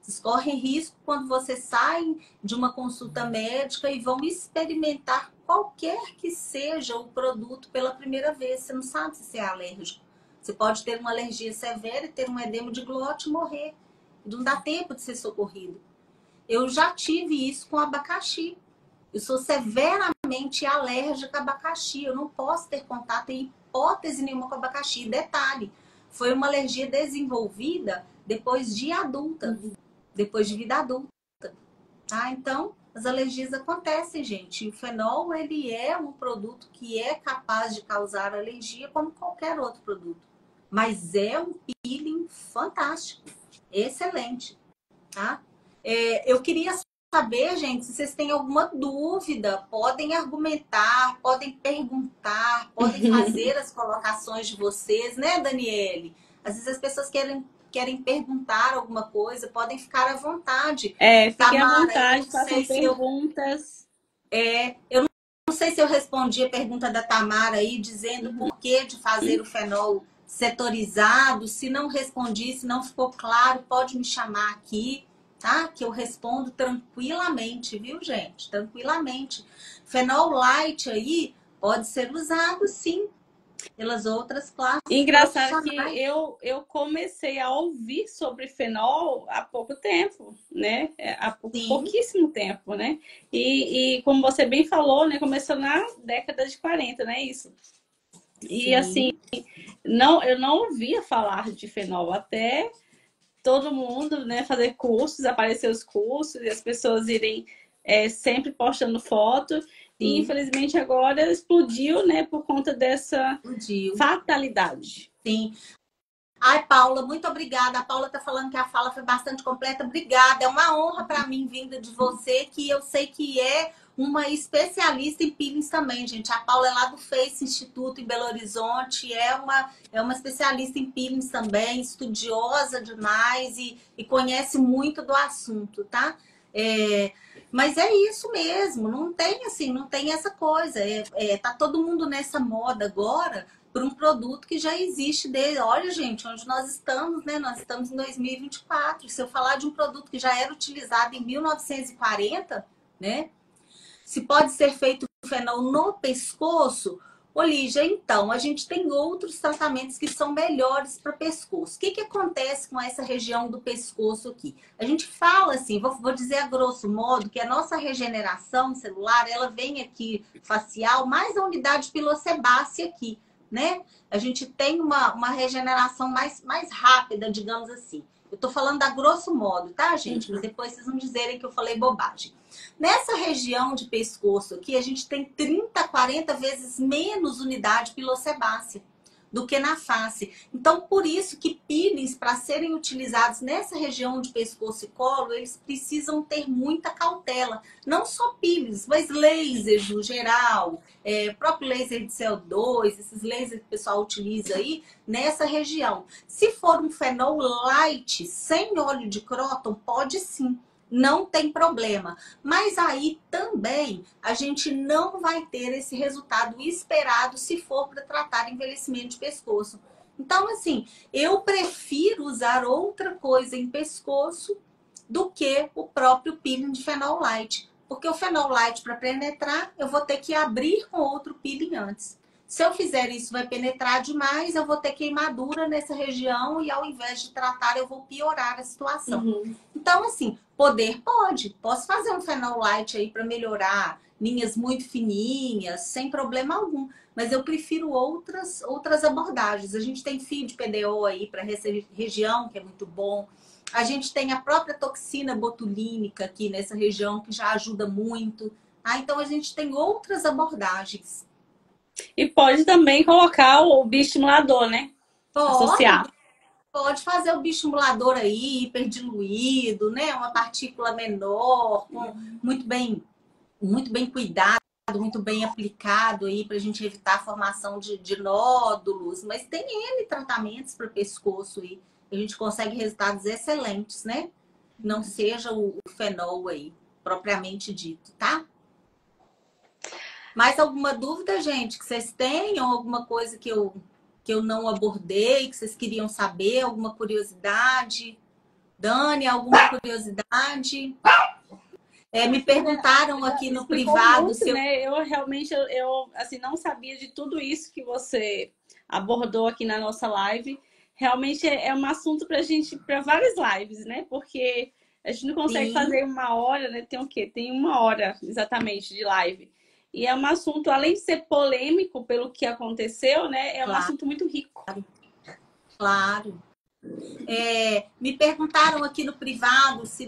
Vocês correm risco quando vocês saem de uma consulta médica e vão experimentar qualquer que seja o produto pela primeira vez. Você não sabe se você é alérgico. Você pode ter uma alergia severa e ter um edema de glote e morrer. Não dá tempo de ser socorrido. Eu já tive isso com abacaxi. Eu sou severamente alérgica a abacaxi. Eu não posso ter contato em hipótese nenhuma com abacaxi. Detalhe, foi uma alergia desenvolvida depois de adulta, depois de vida adulta. Tá? Então, as alergias acontecem, gente. O fenol, ele é um produto que é capaz de causar alergia como qualquer outro produto. Mas é um peeling fantástico, excelente. Tá? Eu queria saber, gente, se vocês têm alguma dúvida, podem argumentar, podem perguntar, podem fazer as colocações de vocês, né, Daniele? Às vezes as pessoas querem perguntar alguma coisa, podem ficar à vontade.
Fiquem à vontade, façam perguntas.
Eu não sei se eu respondi a pergunta da Tamara aí, dizendo por que de fazer o fenol setorizado. Se não respondi, se não ficou claro, pode me chamar aqui. Tá? Que eu respondo tranquilamente, viu, gente? Tranquilamente. Fenol light aí pode ser usado, sim, pelas outras classes.
Engraçado que eu comecei a ouvir sobre fenol há pouco tempo, né? Há pouquíssimo tempo, né? E como você bem falou, né? Começou na década de 40, né? Isso. E sim. Assim, eu não ouvia falar de fenol até todo mundo, né, fazer cursos, aparecer os cursos e as pessoas irem sempre postando foto. E infelizmente agora explodiu, né, por conta dessa fatalidade.
Sim. Ai, Paula, muito obrigada. A Paula tá falando que a fala foi bastante completa. Obrigada. É uma honra para mim vinda de você, que eu sei que é uma especialista em peelings também, gente. A Paula é lá do Face Instituto em Belo Horizonte, é uma especialista em peelings também, estudiosa demais e conhece muito do assunto, tá? Mas é isso mesmo, não tem assim, não tem essa coisa. Tá todo mundo nessa moda agora por um produto que já existe desde. Olha, gente, onde nós estamos, né? Nós estamos em 2024. Se eu falar de um produto que já era utilizado em 1940, né? Se pode ser feito fenol no pescoço, ô Lígia, então, a gente tem outros tratamentos que são melhores para pescoço. O que, que acontece com essa região do pescoço aqui? A gente fala assim, vou dizer a grosso modo, que a nossa regeneração celular, ela vem aqui facial, mais a unidade pilosebácea aqui, né? A gente tem uma regeneração mais rápida, digamos assim. Eu tô falando a grosso modo, tá, gente? Para depois vocês não dizerem que eu falei bobagem. Nessa região de pescoço aqui, a gente tem 30, 40 vezes menos unidade pilosebácea do que na face. Então, por isso que peelings, para serem utilizados nessa região de pescoço e colo, eles precisam ter muita cautela. Não só peelings, mas lasers no geral, próprio laser de CO2, esses lasers que o pessoal utiliza aí nessa região. Se for um fenol light, sem óleo de próton, pode sim. Não tem problema. Mas aí também a gente não vai ter esse resultado esperado se for para tratar envelhecimento de pescoço. Então, assim, eu prefiro usar outra coisa em pescoço do que o próprio peeling de fenol light. Porque o fenol light, para penetrar, eu vou ter que abrir com outro peeling antes. Se eu fizer isso, vai penetrar demais, eu vou ter queimadura nessa região e ao invés de tratar, eu vou piorar a situação. Então, assim, poder pode. Posso fazer um fenol light aí para melhorar linhas muito fininhas, sem problema algum. Mas eu prefiro outras abordagens. A gente tem fio de PDO aí para essa região, que é muito bom. A gente tem a própria toxina botulínica aqui nessa região, que já ajuda muito. Então, a gente tem outras abordagens.
E pode também colocar o bioestimulador, né? Associar.
Pode fazer o bioestimulador aí, hiperdiluído, né? Uma partícula menor, muito bem cuidado, muito bem aplicado aí para a gente evitar a formação de nódulos. Mas tem N tratamentos para pescoço aí. A gente consegue resultados excelentes, né? Não seja o fenol aí, propriamente dito, tá? Mais alguma dúvida, gente, que vocês tenham? Alguma coisa que eu não abordei, que vocês queriam saber? Alguma curiosidade? Dani, alguma curiosidade? Me perguntaram aqui no privado.
Muito, né? Eu realmente assim, não sabia de tudo isso que você abordou aqui na nossa live. Realmente é um assunto para várias lives, né? Porque a gente não consegue fazer uma hora, né? Tem o quê? Tem uma hora exatamente de live. E é um assunto, além de ser polêmico pelo que aconteceu, né? É um assunto muito rico.
Claro. Me perguntaram aqui no privado se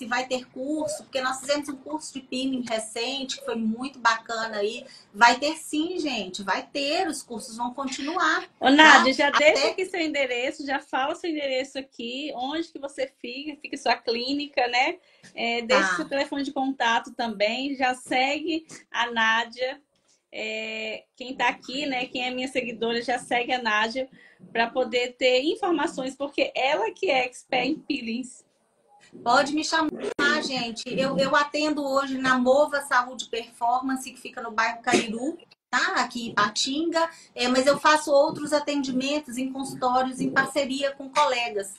vai ter curso, porque nós fizemos um curso de peeling recente, que foi muito bacana aí. Vai ter sim, gente, vai ter, os cursos vão continuar.
Ô, Nádia, já deixa aqui seu endereço, já fala seu endereço aqui, onde que você fica sua clínica, né? Deixa seu telefone de contato também, já segue a Nádia. Quem tá aqui, né? Quem é minha seguidora já segue a Nádia para poder ter informações, porque ela que é expert em peelings.
Pode me chamar, gente. Eu atendo hoje na Mova Saúde Performance, que fica no bairro Cariru, tá? Aqui em Ipatinga. Mas eu faço outros atendimentos em consultórios em parceria com colegas,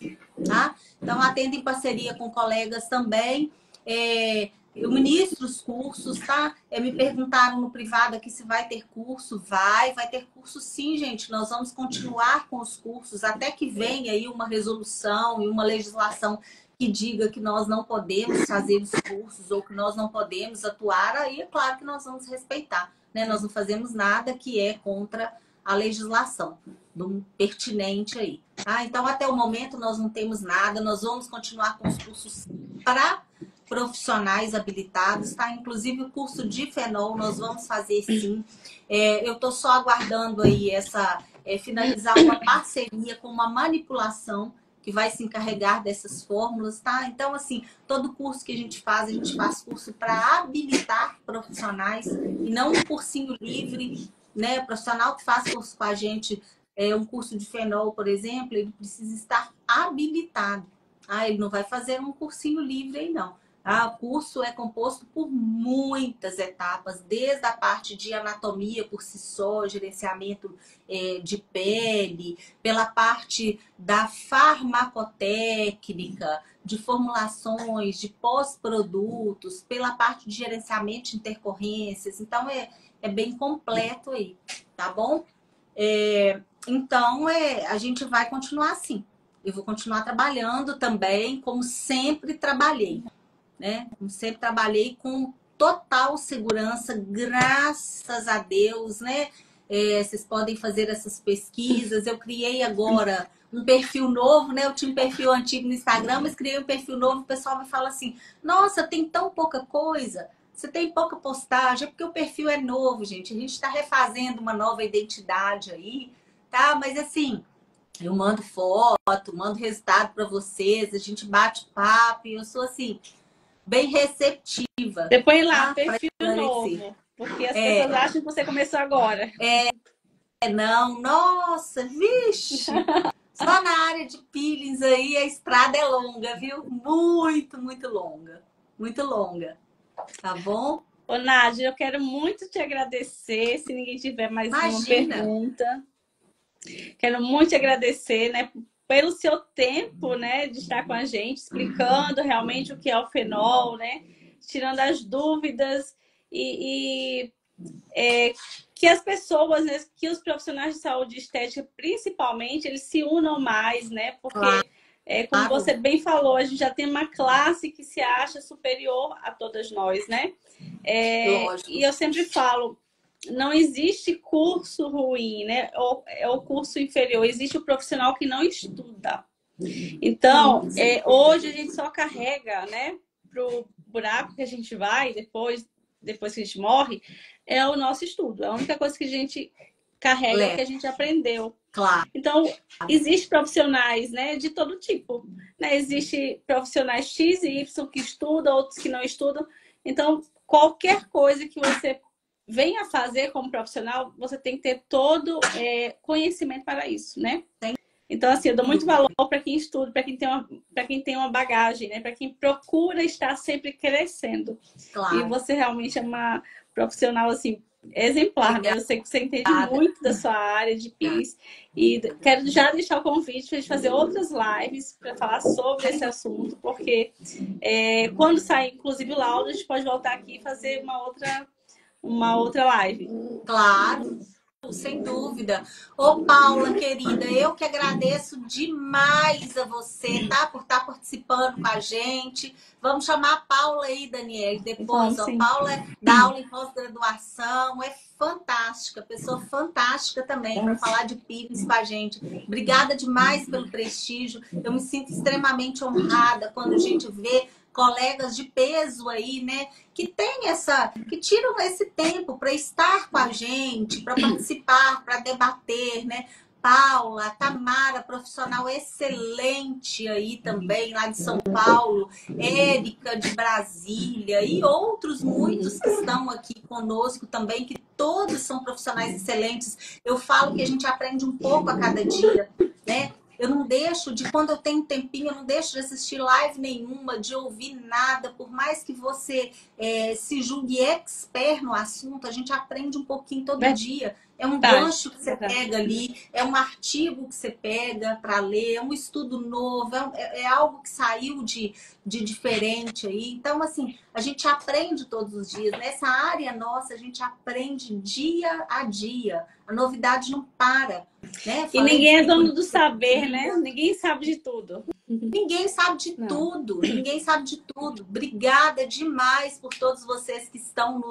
tá? Então, atendo em parceria com colegas também. Eu ministro os cursos, tá? Me perguntaram no privado aqui se vai ter curso. Vai ter curso sim, gente. Nós vamos continuar com os cursos até que venha aí uma resolução e uma legislação que diga que nós não podemos fazer os cursos ou que nós não podemos atuar. Aí é claro que nós vamos respeitar, né? Nós não fazemos nada que é contra a legislação do pertinente aí. Então, até o momento, nós não temos nada. Nós vamos continuar com os cursos para profissionais habilitados, tá? Inclusive o curso de fenol nós vamos fazer sim. Eu tô só aguardando aí finalizar uma parceria com uma manipulação que vai se encarregar dessas fórmulas, tá? Então, assim, todo curso que a gente faz curso para habilitar profissionais e não um cursinho livre, né? O profissional que faz curso com a gente, um curso de fenol, por exemplo, ele precisa estar habilitado. Ele não vai fazer um cursinho livre aí, não. O curso é composto por muitas etapas, desde a parte de anatomia por si só, gerenciamento de pele, pela parte da farmacotécnica, de formulações, de pós-produtos, pela parte de gerenciamento de intercorrências. Então, é bem completo aí, tá bom? Então, a gente vai continuar assim. Eu vou continuar trabalhando também, como sempre trabalhei, né? Como sempre trabalhei com total segurança, graças a Deus, né? Vocês podem fazer essas pesquisas. Eu criei agora um perfil novo, né? Eu tinha um perfil antigo no Instagram, mas criei um perfil novo. O pessoal me fala assim: nossa, tem tão pouca coisa, você tem pouca postagem. É porque o perfil é novo, gente. A gente está refazendo uma nova identidade aí, tá? Mas assim, eu mando foto, mando resultado para vocês, a gente bate papo e eu sou assim, bem receptiva,
Depois lá,
tá? Para
perfil
esclarecer.
novo. Porque as pessoas acham que você começou agora.
Não, nossa, vixe! Só na área de peelings aí a estrada é longa, viu? Muito, muito longa. Muito longa. Tá bom?
Ô, Nádia, eu quero muito te agradecer. Se ninguém tiver mais nenhuma
Imagina!
pergunta, quero muito te agradecer, né, pelo seu tempo, né, de estar com a gente, explicando realmente o que é o fenol, né, tirando as dúvidas e que as pessoas, né, que os profissionais de saúde estética, principalmente, eles se unam mais, né, porque como
Claro.
você bem falou, a gente já tem uma classe que se acha superior a todas nós, né?
Lógico.
E eu sempre falo, não existe curso ruim, né? Ou é o curso inferior, existe o profissional que não estuda. Então, hoje a gente só carrega, né, pro buraco que a gente vai depois que a gente morre, é o nosso estudo. A única coisa que a gente carrega é o que a gente aprendeu.
Claro.
Então, existem profissionais, né, de todo tipo, né? Existe profissionais X e Y que estudam, outros que não estudam. Então, qualquer coisa que você venha fazer como profissional, você tem que ter todo conhecimento para isso, né? Então, assim, eu dou muito valor para quem estuda, para quem tem uma bagagem, né? Para quem procura estar sempre crescendo.
Claro.
E você realmente é uma profissional, assim, exemplar, né? Eu sei que você entende muito da sua área de peelings. E quero já deixar o convite para a gente fazer outras lives para falar sobre esse assunto, porque quando sair, inclusive, o laudo, a gente pode voltar aqui e fazer uma outra live.
Claro. Sem dúvida. Ô, Paula, querida, eu que agradeço demais a você, tá? Por estar participando com a gente. Vamos chamar a Paula aí, Daniele, depois.
Vamos, sim.
Paula dá aula em pós-graduação, é fantástica, pessoa fantástica também para falar de peelings com a gente. Obrigada demais pelo prestígio. Eu me sinto extremamente honrada quando a gente vê colegas de peso aí, né? Que tiram esse tempo para estar com a gente, para participar, para debater, né? Paula, Tamara, profissional excelente aí também, lá de São Paulo, Érica de Brasília e outros muitos que estão aqui conosco também, que todos são profissionais excelentes. Eu falo que a gente aprende um pouco a cada dia, né? Eu não deixo quando eu tenho um tempinho, eu não deixo de assistir live nenhuma, de ouvir nada. Por mais que você se julgue expert no assunto, a gente aprende um pouquinho todo dia. É um gancho que você pega ali, é um artigo que você pega para ler, é um estudo novo, é algo que saiu de diferente aí. Então, assim, a gente aprende todos os dias. Nessa área nossa, a gente aprende dia a dia. A novidade não para. Né?
E ninguém é dono do saber, né? Ninguém sabe de tudo.
Ninguém sabe de tudo. Ninguém sabe de tudo. Obrigada demais por todos vocês que estão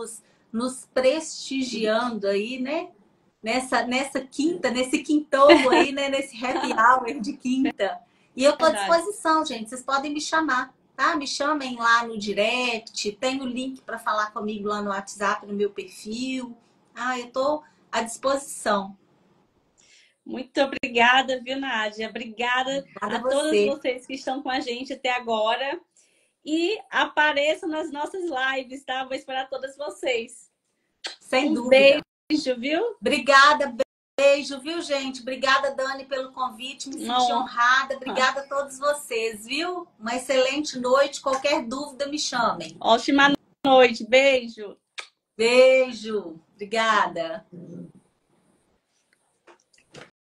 nos prestigiando aí, né? Nessa quinta, nesse quintou aí, né? Nesse happy hour de quinta. E eu estou à disposição, gente. Vocês podem me chamar, tá? Me chamem lá no direct. Tem o link para falar comigo lá no WhatsApp, no meu perfil. Eu estou à disposição.
Muito obrigada, viu, Nádia? Obrigada a todos vocês que estão com a gente até agora. E apareçam nas nossas lives, tá? Vou esperar todas vocês.
Sem dúvida.
Beijo, viu?
Obrigada. Beijo, viu, gente? Obrigada, Dani, pelo convite. Me senti
Não.
honrada. Obrigada a todos vocês, viu? Uma excelente noite. Qualquer dúvida, me chamem.
Ótima noite. Beijo.
Beijo. Obrigada.